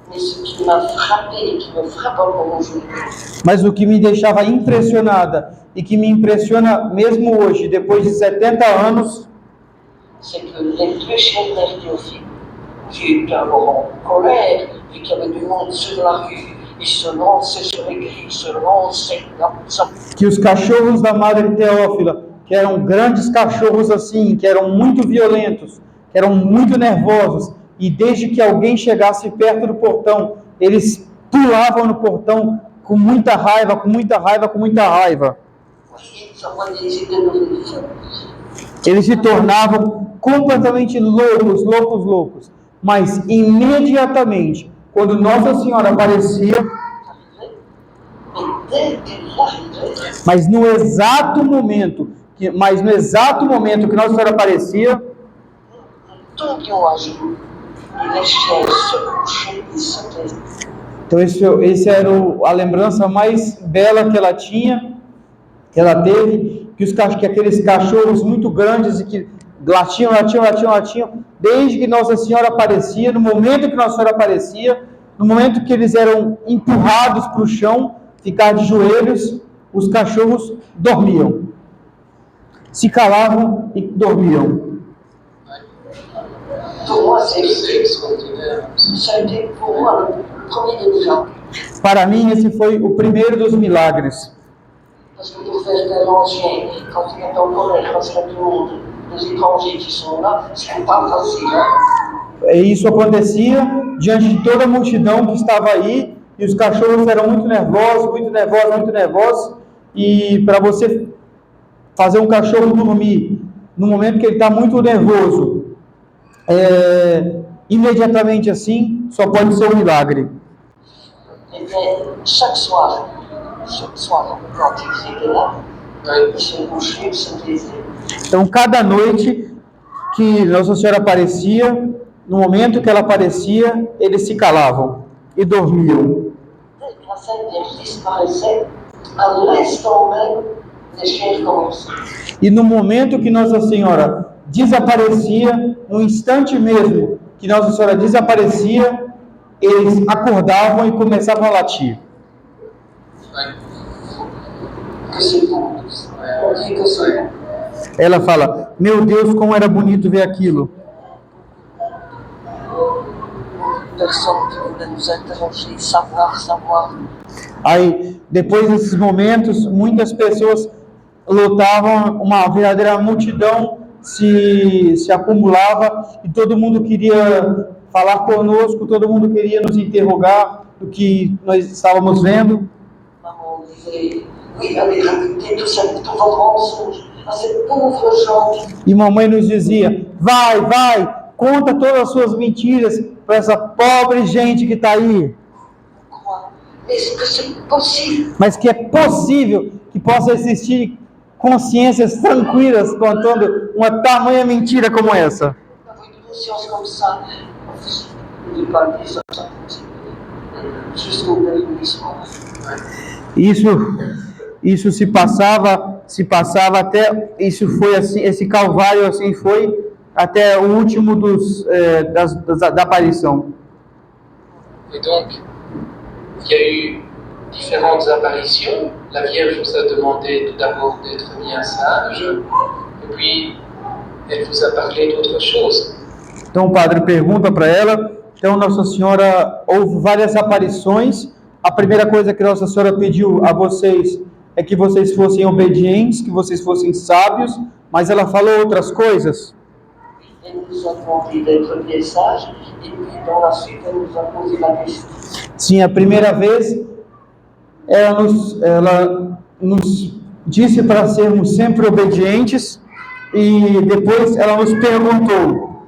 Mais ce qui m'a frappé et qui me frappe encore aujourd'hui, Mas o que me deixava impressionada e que me impressiona mesmo hoje, depois de 70 anos, c'est que les deux chiens de Théophile, qui étaient alors en colère, puis qu'il y avait du monde sur la rue, ils se lançaient sur les grilles, ils se lançaient comme ça. que os cachorros da Madre Teófila, que eram grandes cachorros assim, que eram muito violentos, que eram muito nervosos, e desde que alguém chegasse perto do portão, eles pulavam no portão com muita raiva, com muita raiva, com muita raiva. Ils envoyaient des idées de fous. Eles se tornavam completamente loucos, loucos, loucos. Mas imediatamente, quando Nossa Senhora aparecia, dès qu'elle arrivait, Mas no exato momento que Nossa Senhora aparecia, nous tombions à genoux et les chiens se couchaient et se taisaient. então esse era a lembrança mais bela que ela tinha, que ela teve, que aqueles cachorros muito grandes e que latiam, desde que Nossa Senhora aparecia, no momento que Nossa Senhora aparecia, no momento que eles eram empurrados para o chão, ficar de joelhos, os cachorros dormiam, se calavam e dormiam. Pour moi, c'est C'est extraordinaire. ça a été pour moi le premier des miracles. Para mim, esse foi o primeiro dos milagres. Parce que pour faire des anciens, quand il est en colère, parce qu'il y a tout le monde, les étrangers qui sont là, c'est pas facile. Hein? E isso acontecia diante de toda a multidão que estava aí, e os cachorros eram muito nervosos, e para você fazer um cachorro dormir no momento que ele está muito nervoso, imediatamente assim, só pode ser um milagre. Et bien, chaque soir, quand ils étaient là, ils se couchaient, ils se taisaient. Então, cada noite que Nossa Senhora aparecia, no momento que ela aparecia, eles se calavam e dormiam. Dès que la Sainte Vierge disparaissait, à l'instant même, les chiens recommençaient. E no momento que Nossa Senhora desaparecia, no instante mesmo que Nossa Senhora desaparecia, eles acordavam e começavam a latir. Que c'est beau. On dit que c'est beau. Ela fala: meu Deus, como era bonito ver aquilo. Personne qui voulait nous interroger, savoir. Aí, depois desses momentos, muitas pessoas lutavam, uma verdadeira multidão se acumulava e todo mundo queria falar conosco, todo mundo queria nos interrogar do que nós estávamos vendo. Maman disait, oui, allez raconter tout ça, tout votre mensonge à ces pauvres gens. E mamãe nos dizia: vai, conta todas as suas mentiras para essa pobre gente que está aí. Est-ce que c'est possible? Mas que é possível que possa existir consciências tranquilas contando uma tamanha mentira como essa. D'avoir une conscience comme ça, je ne dis pas dire ça, jusqu'au dernier soir. Isso se passava até, isso foi assim, esse calvário assim foi até o último da aparição. Et donc, il y a eu différentes apparitions. La Vierge vous a demandé tout d'abord d'être bien sage, et puis elle vous a parlé d'autre chose. Então o padre pergunta para ela, então Nossa Senhora, houve várias aparições. A primeira coisa que Nossa Senhora pediu a vocês é que vocês fossem obedientes, que vocês fossem sábios, mas ela falou outras coisas. Elle nous a demandé d'être bien sages, et puis dans la suite, elle nous a posé la question. Sim, a primeira vez ela nos disse para sermos sempre obedientes e depois ela nos perguntou: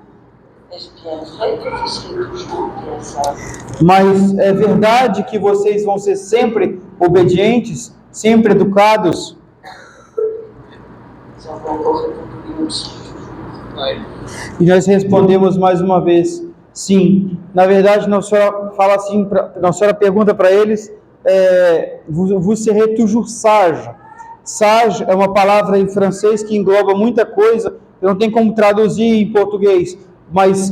Est-ce bien vrai que vous serez toujours bien sages? mas é verdade que vocês vão ser sempre obedientes, sempre educados? Nous avons encore répondu oui aussi. Ouais. E nós respondemos mais uma vez: sim. Na verdade, Nossa Senhora fala assim, Nossa Senhora pergunta para eles: vous serez toujours sage. Sage é uma palavra em francês que engloba muita coisa, não tem como traduzir em português, mas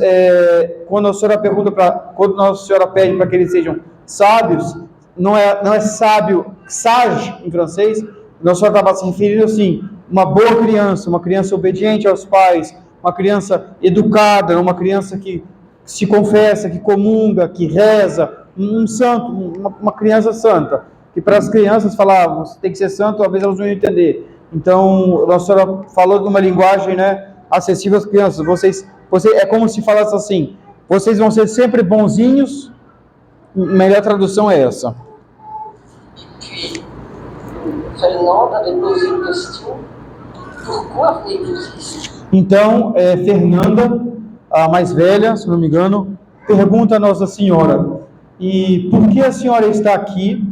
quando Nossa Senhora pede para que eles sejam sábios, não é sábio, sage em francês. Nossa Senhora estava se referindo assim: uma boa criança, uma criança obediente aos pais, uma criança educada, uma criança que se confessa, que comunga, que reza, um santo, uma criança santa. Que para as crianças falar, você tem que ser santo, talvez elas não iam entender. Então, Nossa Senhora falou de uma linguagem, acessível às crianças. É como se falasse assim: vocês vão ser sempre bonzinhos. Melhor tradução é essa. Puis, Fernande avait posé une question. Pourquoi venez-vous ici? Então, Fernanda, a mais velha, se não me engano, pergunta a Nossa Senhora: e por que a senhora está aqui?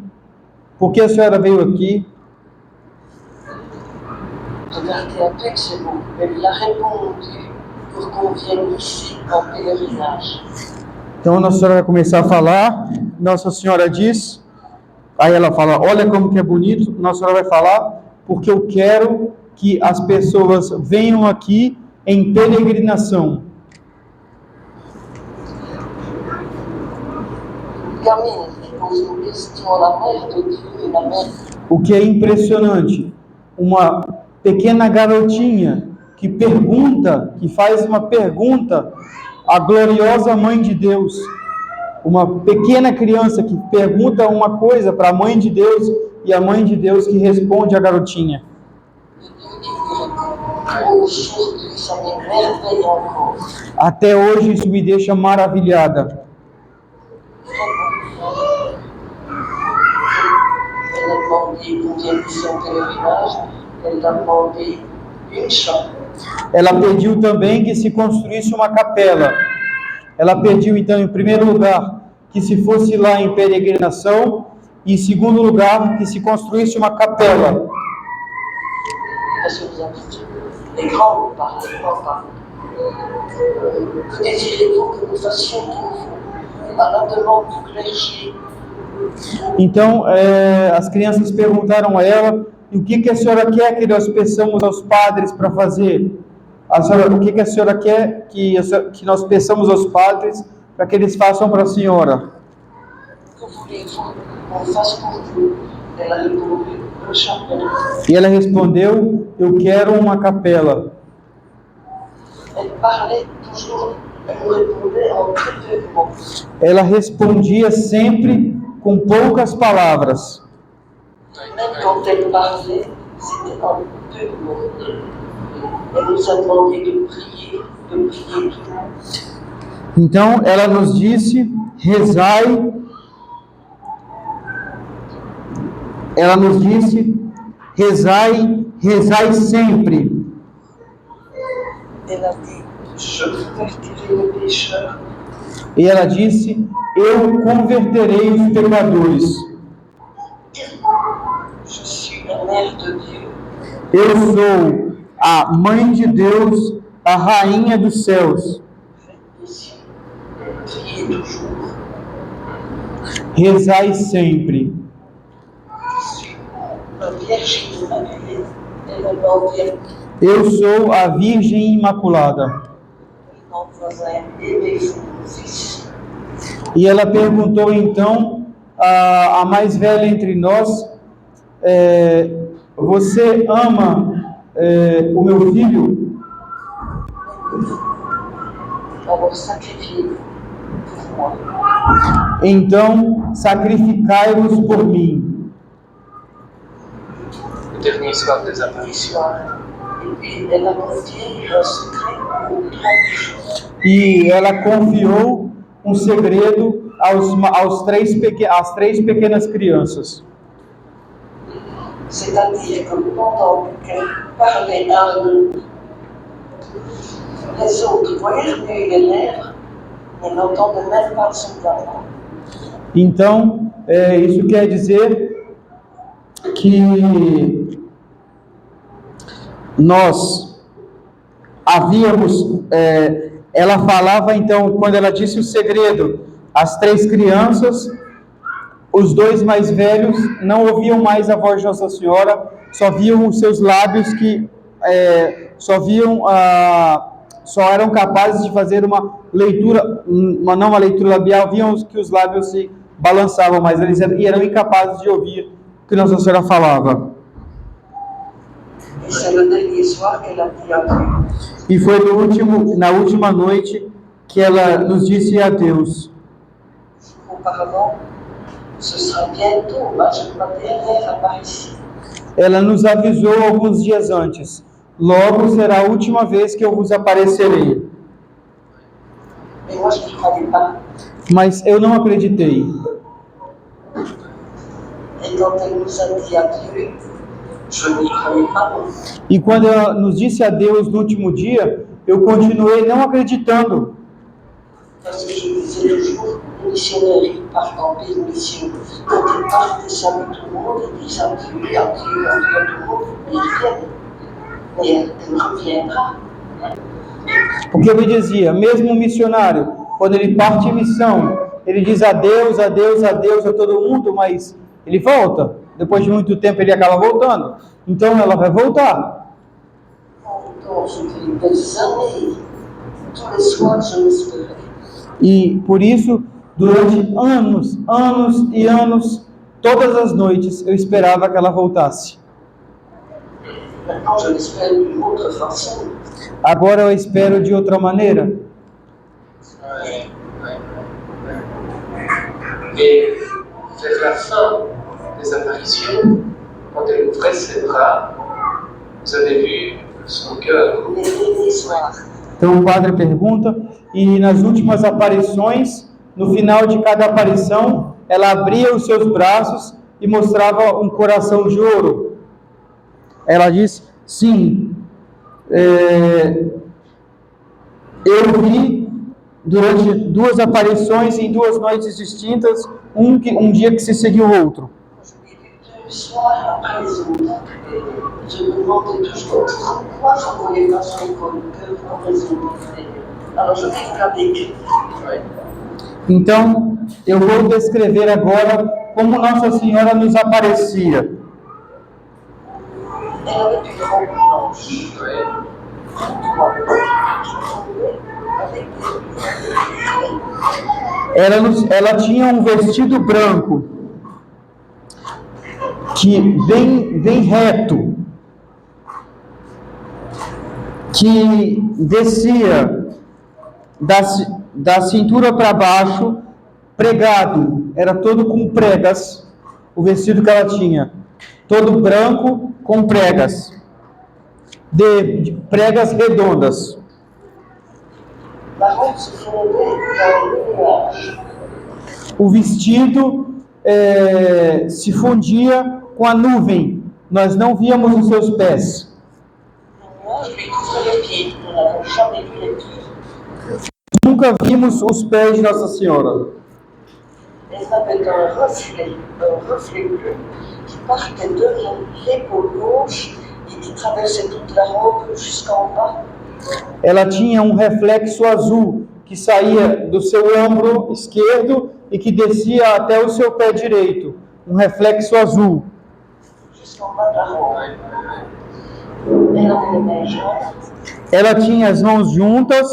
Por que a senhora veio aqui? Regardez après que c'est bon. Elle a répondu pour qu'on vienne ici en pèlerinage. Então Nossa Senhora vai começar a falar. Nossa Senhora diz, aí ela fala, olha como que é bonito. Nossa Senhora vai falar, porque eu quero que as pessoas venham aqui em peregrinação. Gamine qui pose une question à la mère de Dieu et la mère. O que é impressionante, uma pequena garotinha que pergunta, que faz uma pergunta à gloriosa Mãe de Deus. Uma pequena criança que pergunta uma coisa para a Mãe de Deus e a Mãe de Deus que responde à garotinha. De Dieu qui lui répond. Aujourd'hui, ça m'émerveille encore. Até hoje isso me deixa maravilhada. Elle a demandé qu'on vienne ici en pèlerinage. Elle a demandé une chambre. Ela pediu também que se construísse uma capela. Ela pediu, então, em primeiro lugar, que se fosse lá em peregrinação, e em segundo lugar, que se construísse uma capela. Parce que vous avez dit, les grands parlent, les grands parlent. Que désirez-vous que nous fassions pour vous? À la demande du clergé. Então, as crianças perguntaram a ela, e o que a senhora quer que nós peçamos aos padres para fazer? O que a senhora quer que nós peçamos aos padres para que eles façam para a senhora? Que voulez-vous qu'on fasse pour vous? Elle a répondu, une chapelle. E ela respondeu, eu quero uma capela. Elle parlait toujours, elle nous répondait en très peu de mots. Ela respondia sempre com poucas palavras. Même quand elle parlait, c'était en peu de mots. Elle nous a demandé de prier tout le monde. Então, ela nos disse, rezai. Ela nos disse, rezai, rezai sempre. Elle a dit, je convertirai les pécheurs. E ela disse, eu converterei os pecadores. Je suis la mère de Dieu. Eu sou a Mãe de Deus, a Rainha dos céus. Faites des cieux. Priez toujours. Rezai sempre. Je suis la Vierge Immaculée. Elle a demandé Eu sou a Virgem Imaculada. mon voisin, aimez-vous mon fils? E ela perguntou então a mais velha entre nós, você ama o meu filho? Alors sacrifiez-vous pour moi. Então sacrificai-vos por mim. Le dernier soir des Le apparitions. soir. Et puis elle a confié un secret aux 30 jours. E ela confiou um segredo às três pequenas crianças. C'est-à-dire que pendant qu'elle parlait à eux, les autres voyaient remuer les lèvres, mais n'entendaient même pas son parole. Então, isso quer dizer que nós havíamos, ela falava então, quando ela disse o segredo, as três crianças, os dois mais velhos não ouviam mais a voz de Nossa Senhora, só viam os seus lábios que só eram capazes de fazer uma leitura, não uma leitura labial, viam que os lábios se balançavam, mas eles eram incapazes de ouvir o que Nossa Senhora falava. Et c'est le dernier soir qu'elle a dit adieu. E foi na última noite que ela nos disse adeus. Auparavant, ce sera bientôt ma dernière apparition. Ela nos avisou alguns dias antes. Logo será a última vez que eu vos aparecerei. Mais moi, je n'y croyais pas. Mas eu não acreditei. Et quand elle nous a dit adieu, je n'y croyais pas non plus. E quando ela nos disse adeus no último dia, eu continuei não acreditando. Parce que je disais toujours, les missionnaires, ils partent en pays de mission. Quand ils partent, ils saluent tout le monde, ils disent adieu à tout le monde, et ils viennent. Mais elle reviendra. Porque ele dizia, mesmo um missionário, quando ele parte em missão, ele diz adeus, adeus, adeus a todo mundo, mas ele volta. Depois de muito tempo ele acaba voltando. Então ela vai voltar. Donc, depuis des années, tous les soirs, je l'espérais. E por isso, durante anos, anos e anos, todas as noites eu esperava que ela voltasse. Maintenant, je l'espère d'une autre façon. Agora eu espero de outra maneira. Et vers la fin des apparitions, quand elle ouvrait ses bras, vous avez vu son cœur. Les derniers soirs, Então o padre pergunta, e nas últimas aparições, no final de cada aparição, ela abria os seus braços e mostrava um coração de ouro. Ela diz, sim, eu vi durante 2 aparições em 2 noites distintas, um dia que se seguiu o outro. je l'ai vu 2 soirs après les autres. Et je me demandais toujours pourquoi je ne voyais pas son cœur comme les autres. Alors je vais vous la décrire. Então, eu vou descrever agora como Nossa Senhora nos aparecia. Elle avait une robe blanche. Ela tinha um vestido branco, que bem reto, que descia da cintura para baixo, pregado, era todo com pregas, o vestido que ela tinha, todo branco com pregas, de pregas redondas. La robe se fondait dans le nuage. O vestido se fundia com a nuvem, nós não víamos os seus pés. Le nuage lui couvrait les pieds. Nous n'avons jamais vu les pieds. Nunca vimos os pés de Nossa Senhora. Elle avait un reflet bleu qui partait de l'épaule gauche et qui traversait toute la robe jusqu'en bas. Ela tinha um reflexo azul que saía do seu ombro esquerdo e que descia até o seu pé direito. Um reflexo azul. Jusqu'en bas de la robe. Elle avait les mains jointes. Ela tinha as mãos juntas.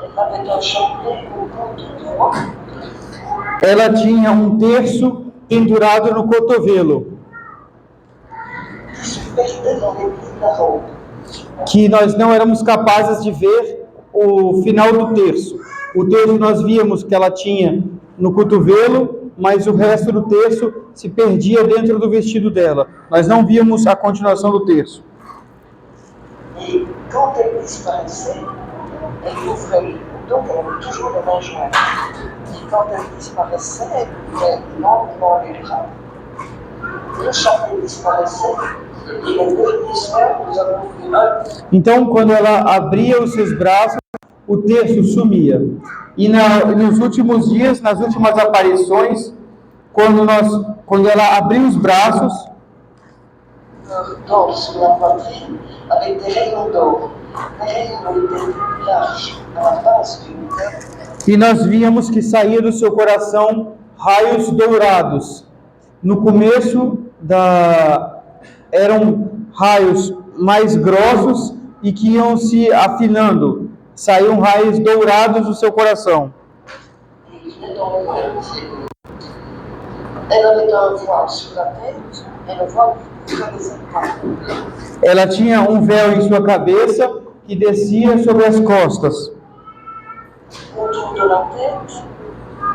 Elle avait un chapelet au côté droit. Ela tinha um terço pendurado no cotovelo, Qui se perdait dans les plis de la robe. que nós não éramos capazes de ver o final do terço. O terço nós víamos que ela tinha no cotovelo, mas o resto do terço se perdia dentro do vestido dela. Nós não víamos a continuação do terço. Et quand elle disparaissait, elle ouvrait. Donc elle avait toujours les mains jointes. Et quand elle disparaissait, elle ouvrait lentement les bras. Le chapelet disparaissait. Et les derniers soirs, nous avons vu un. Então, quando ela abria os seus braços, o terço sumia. E nos últimos dias, nas últimas aparições, quando ela abriu os braços, D'or sur la poitrine avec des rayons d'or. Les rayons étaient plus larges à la base du cœur. e nós víamos que saía do seu coração raios dourados. No começo eram raios mais grossos e que iam se afinando. Saíam raios dourados do seu coração. Et il venait dans le cœur. Elle avait un voile sur la tête et le voile lui couvrait les épaules. Ela tinha um véu em sua cabeça que descia sobre as costas. Autour de la tête,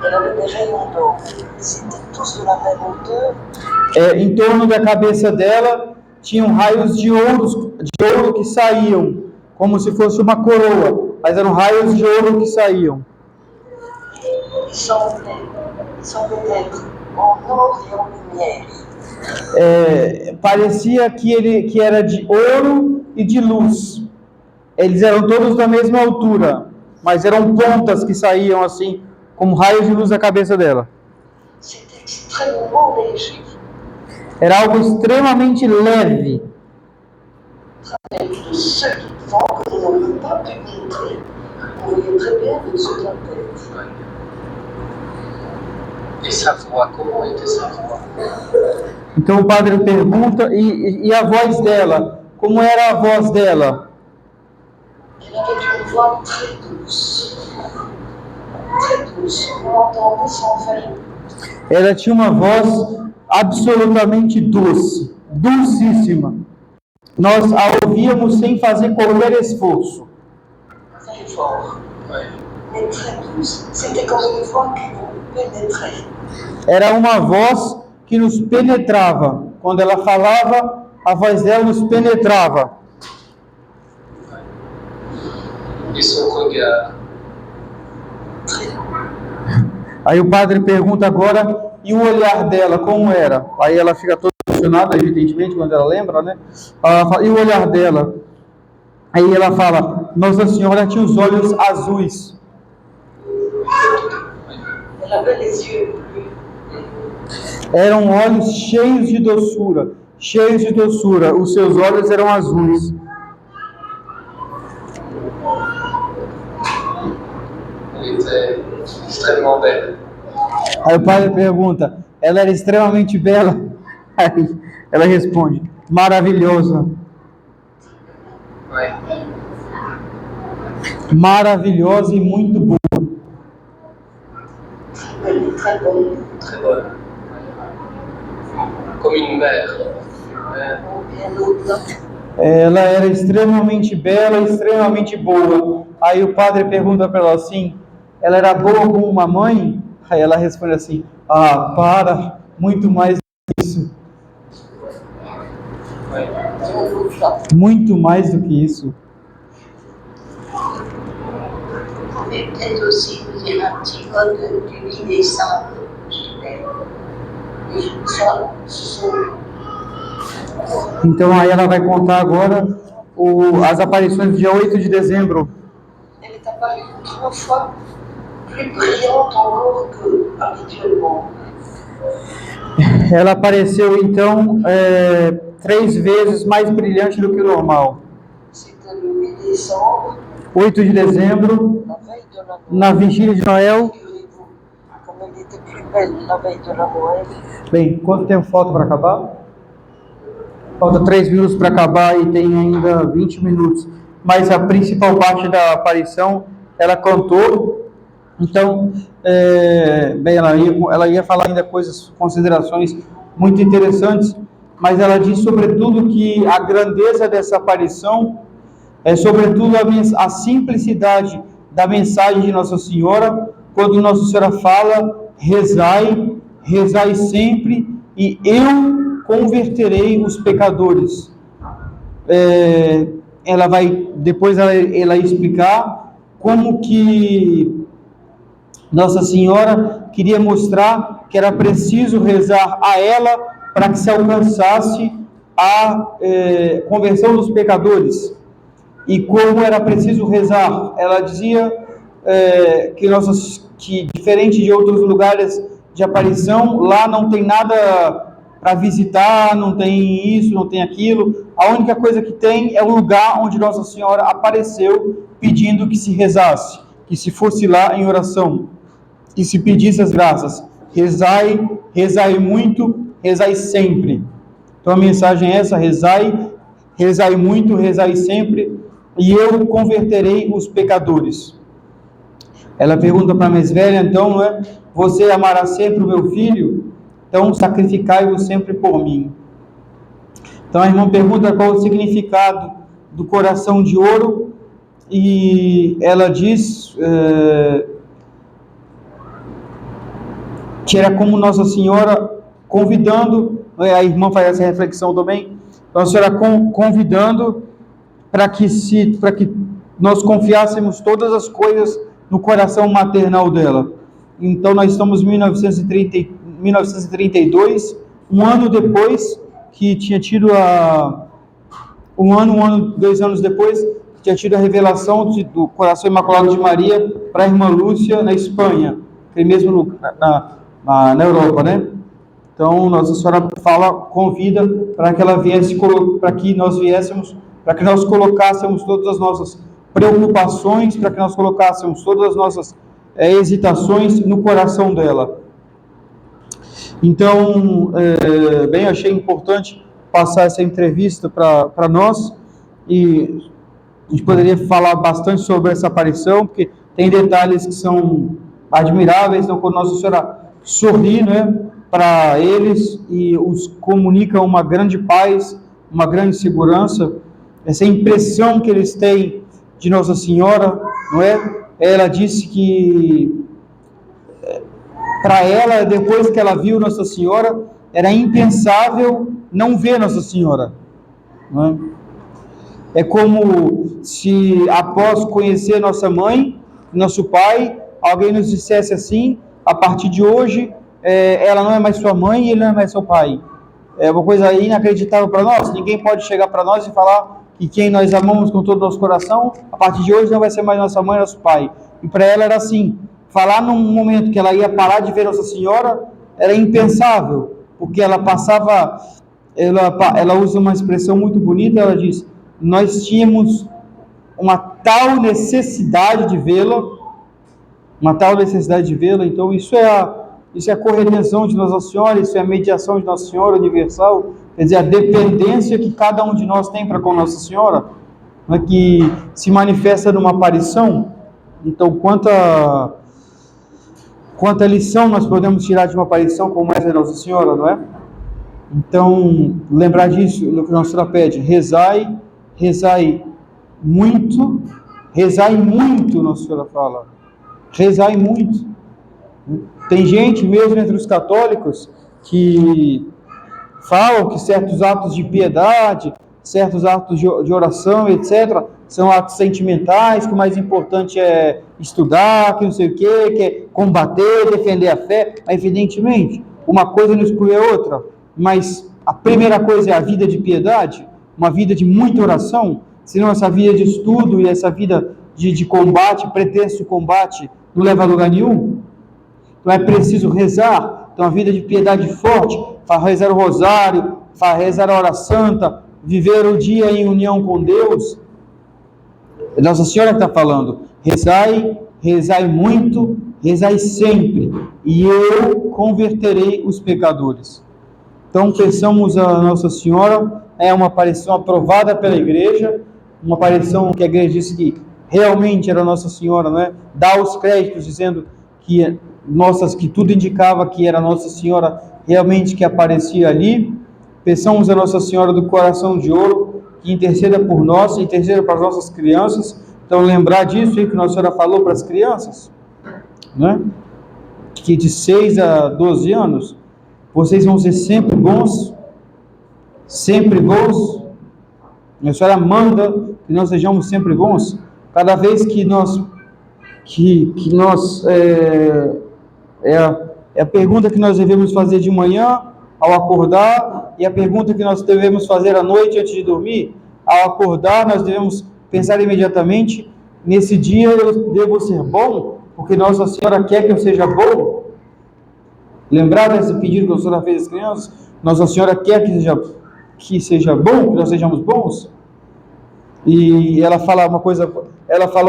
elle avait des rayons d'or. Ils étaient tous de la même hauteur. Em torno da cabeça dela tinham raios de ouro que saíam, como se fosse uma coroa, mas eram raios de ouro que saíam. Ils semblaient être en or et en lumière. Parecia que era de ouro e de luz. Eles eram todos da mesma altura. mas eram pontas que saíam assim, como raios de luz da cabeça dela. C'est extrêmement léger. Era algo extremamente leve. Avec le seul vent que nous n'avons pas pu montrer, on voyait très bien le dessous de la tête. Et sa voix, comment était sa voix? Então o padre pergunta, e a voz dela? Como era a voz dela? Elle avait une voix très douce. Très douce. On l'entendait sans faire. Ela tinha uma voz absolutamente doce, dulcíssima. Nós a ouvíamos sem fazer qualquer esforço. Très fort. Ouais. Mais très douce. C'était comme une voix qui vous pénétrait. Era uma voz que nos penetrava. Quando ela falava, a voz dela nos penetrava. Et son regard? Aí o padre pergunta agora, e o olhar dela, como era? Aí ela fica toda emocionada, evidentemente, quando ela lembra, né? Ela fala, e o olhar dela? Aí ela fala, Nossa Senhora tinha os olhos azuis. Elle avait les yeux bleus. Eram olhos cheios de doçura, cheios de doçura. Os seus olhos eram azuis. Elle était extrêmement belle. Aí o padre pergunta, ela era extremamente bela? Aí ela responde, maravilhosa. Ouais. Maravilhosa e muito boa. Elle est très bonne. Très bonne. Comme une mère. Bien au-delà. Ela era extremamente bela e extremamente boa. Aí o padre pergunta para ela assim, ela era boa como uma mãe? Aí ela responde assim, para, muito mais do que isso. Ouais. Bien au-delà. Muito mais do que isso. Et peut-être aussi vous dire un petit mot du lit des saints. Et ça, ce sont Então aí ela vai contar agora as aparições do dia 8 de dezembro. elle est apparue 3 fois plus brillante encore que habituellement. Ela apareceu então 3 vezes mais brilhante do que o normal. C'était le 8 décembre, 8 de dezembro, la veille de la Noël. na vigília de Noel. Figurez-vous, comme elle était plus belle la veille de la Noël, Bem, quanto tempo falta para acabar? Falta 3 minutos para acabar e tem ainda 20 minutos. Mas a principal parte da aparição, ela cantou. Então, bem, ela ia falar ainda coisas, considerações muito interessantes, mas ela diz sobretudo que a grandeza dessa aparição é sobretudo a simplicidade da mensagem de Nossa Senhora, quando Nossa Senhora fala, rezai, rezai sempre, e eu converterei os pecadores. Ela vai, depois ela explicar como que Nossa Senhora queria mostrar que era preciso rezar a ela para que se alcançasse a conversão dos pecadores. E como era preciso rezar, ela dizia que diferente de outros lugares de aparição, lá não tem nada para visitar, não tem isso, não tem aquilo. A única coisa que tem é o lugar onde Nossa Senhora apareceu pedindo que se rezasse, que se fosse lá em oração e se pedisse as graças. Rezai, rezai muito, rezai sempre. Então a mensagem é essa, rezai, rezai muito, rezai sempre, e eu converterei os pecadores. Ela pergunta para a mais velha, então, não é? Você amará sempre o meu filho? Então sacrificai-vos sempre por mim. Então a irmã pergunta qual o significado do coração de ouro, e ela diz que era como Nossa Senhora convidando, a irmã faz essa reflexão também, Nossa Senhora convidando para que nós confiássemos todas as coisas no coração maternal dela. Então nós estamos em 1932, um ano depois que tinha tido 2 anos depois tinha tido a revelação do coração imaculado de Maria para a irmã Lúcia na Espanha, aquele mesmo na Europa, né? Então, Nossa Senhora convida para que ela viesse, para que nós viéssemos, para que nós colocássemos todas as nossas preocupações, para que nós colocássemos todas as nossas hesitações no coração dela. Então, bem, achei importante passar essa entrevista para nós, e a gente poderia falar bastante sobre essa aparição, porque tem detalhes que são admiráveis. Então, quando Nossa Senhora sorri, né, para eles e os comunica uma grande paz, uma grande segurança, essa impressão que eles têm de Nossa Senhora, não é? Ela disse que para ela, depois que ela viu Nossa Senhora, era impensável não ver Nossa Senhora, não é? É como se após conhecer nossa mãe, nosso pai, alguém nos dissesse assim: a partir de hoje ela não é mais sua mãe e ele não é mais seu pai. É uma coisa inacreditável para nós. Ninguém pode chegar para nós e falar que quem nós amamos com todo o nosso coração, a partir de hoje não vai ser mais nossa mãe, nosso pai. E para ela era assim. Falar num momento que ela ia parar de ver Nossa Senhora era impensável, porque ela passava, ela usa uma expressão muito bonita, ela diz: nós tínhamos uma tal necessidade de vê-la, então isso é a corredenção de Nossa Senhora, isso é a mediação de Nossa Senhora universal, quer dizer, a dependência que cada um de nós tem para com Nossa Senhora, né, que se manifesta numa aparição. Então, quanta lição nós podemos tirar de uma aparição como essa de Nossa Senhora, não é? Então, lembrar disso, no que Nossa Senhora pede: rezai muito, Nossa Senhora fala, rezai muito. Tem gente, mesmo entre os católicos, que falam que certos atos de piedade, certos atos de oração, etc., são atos sentimentais, que o mais importante é estudar, que não sei o quê, que é combater, defender a fé. Evidentemente, uma coisa não exclui a outra, mas a primeira coisa é a vida de piedade, uma vida de muita oração, senão essa vida de estudo e essa vida de combate, pretenso combate, não leva a lugar nenhum. Então é preciso rezar, então a vida de piedade forte, rezar o rosário, rezar a hora santa, viver o dia em união com Deus. Nossa Senhora está falando: rezai muito, rezai sempre, e eu converterei os pecadores. Então peçamos a Nossa Senhora, é uma aparição aprovada pela Igreja, uma aparição que a Igreja disse que realmente era Nossa Senhora, não é? Dá os créditos dizendo que tudo indicava que era Nossa Senhora realmente que aparecia ali. Peçamos a Nossa Senhora do Coração de Ouro que interceda por nós, interceda para as nossas crianças. Então, lembrar disso aí que Nossa Senhora falou para as crianças, né? Que de 6 a 12 anos, vocês vão ser sempre bons, Nossa Senhora manda que nós sejamos sempre bons. Cada vez que nós é a pergunta que nós devemos fazer de manhã ao acordar, e a pergunta que nós devemos fazer à noite antes de dormir. Ao acordar, nós devemos pensar imediatamente: nesse dia eu devo ser bom, porque Nossa Senhora quer que eu seja bom. Lembrar desse pedido que Nossa Senhora fez às crianças: Nossa Senhora quer que seja bom, que nós sejamos bons. E ela falou uma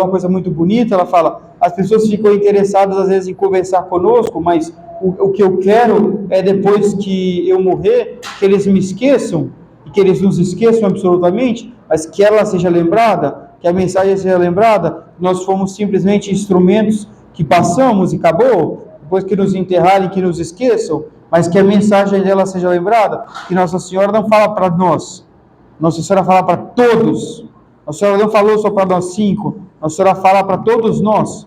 coisa muito bonita. Ela fala: as pessoas ficam interessadas às vezes em conversar conosco, mas o que eu quero é, depois que eu morrer, que eles me esqueçam, e que eles nos esqueçam absolutamente, mas que ela seja lembrada, que a mensagem seja lembrada. Nós fomos simplesmente instrumentos que passamos e acabou, depois que nos enterrarem, que nos esqueçam, mas que a mensagem dela seja lembrada, que Nossa Senhora não fala para nós, Nossa Senhora fala para todos. Nossa Senhora não falou só para nós 5, Nossa Senhora fala para todos nós.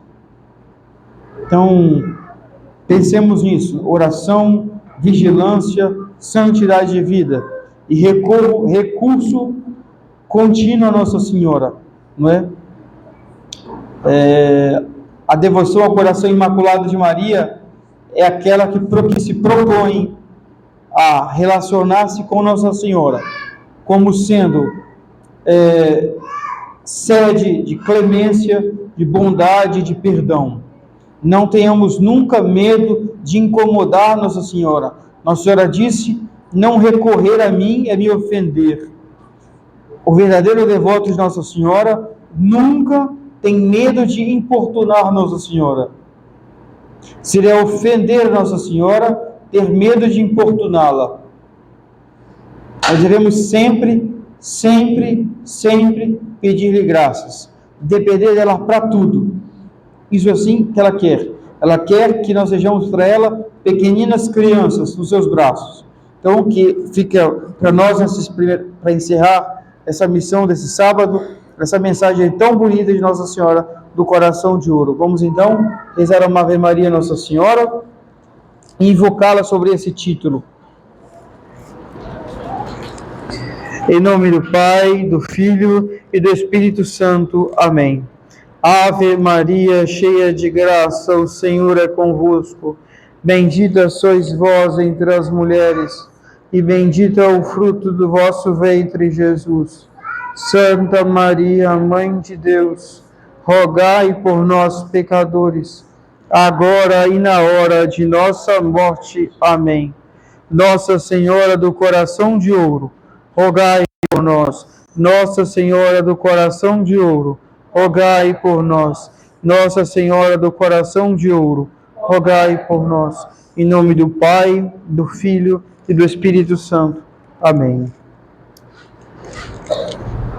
Então, pensemos nisso: oração, vigilância, santidade de vida e recurso contínuo a Nossa Senhora, não é? A devoção ao coração imaculado de Maria é aquela que se propõe a relacionar-se com Nossa Senhora como sendo sede de clemência, de bondade, de perdão. Não tenhamos nunca medo de incomodar Nossa Senhora. Nossa Senhora disse: não recorrer a mim é me ofender. O verdadeiro devoto de Nossa Senhora nunca tem medo de importunar Nossa Senhora. Seria ofender Nossa Senhora ter medo de importuná-la. Nós devemos sempre pedir-lhe graças, depender dela para tudo. Isso assim que ela quer. Ela quer que nós sejamos para ela pequeninas crianças nos seus braços. Então, que fica para nós, para encerrar essa missão desse sábado, essa mensagem tão bonita de Nossa Senhora do Coração de Ouro. Vamos então rezar uma Ave Maria Nossa Senhora e invocá-la sobre esse título. Em nome do Pai, do Filho e do Espírito Santo. Amém. Ave Maria, cheia de graça, o Senhor é convosco. Bendita sois vós entre as mulheres, e bendito é o fruto do vosso ventre, Jesus. Santa Maria, Mãe de Deus, rogai por nós, pecadores, agora e na hora de nossa morte. Amém. Nossa Senhora do Coração de Ouro, rogai por nós. Nossa Senhora do Coração de Ouro, rogai por nós. Nossa Senhora do Coração de Ouro, rogai por nós. Em nome do Pai, do Filho e do Espírito Santo. Amém.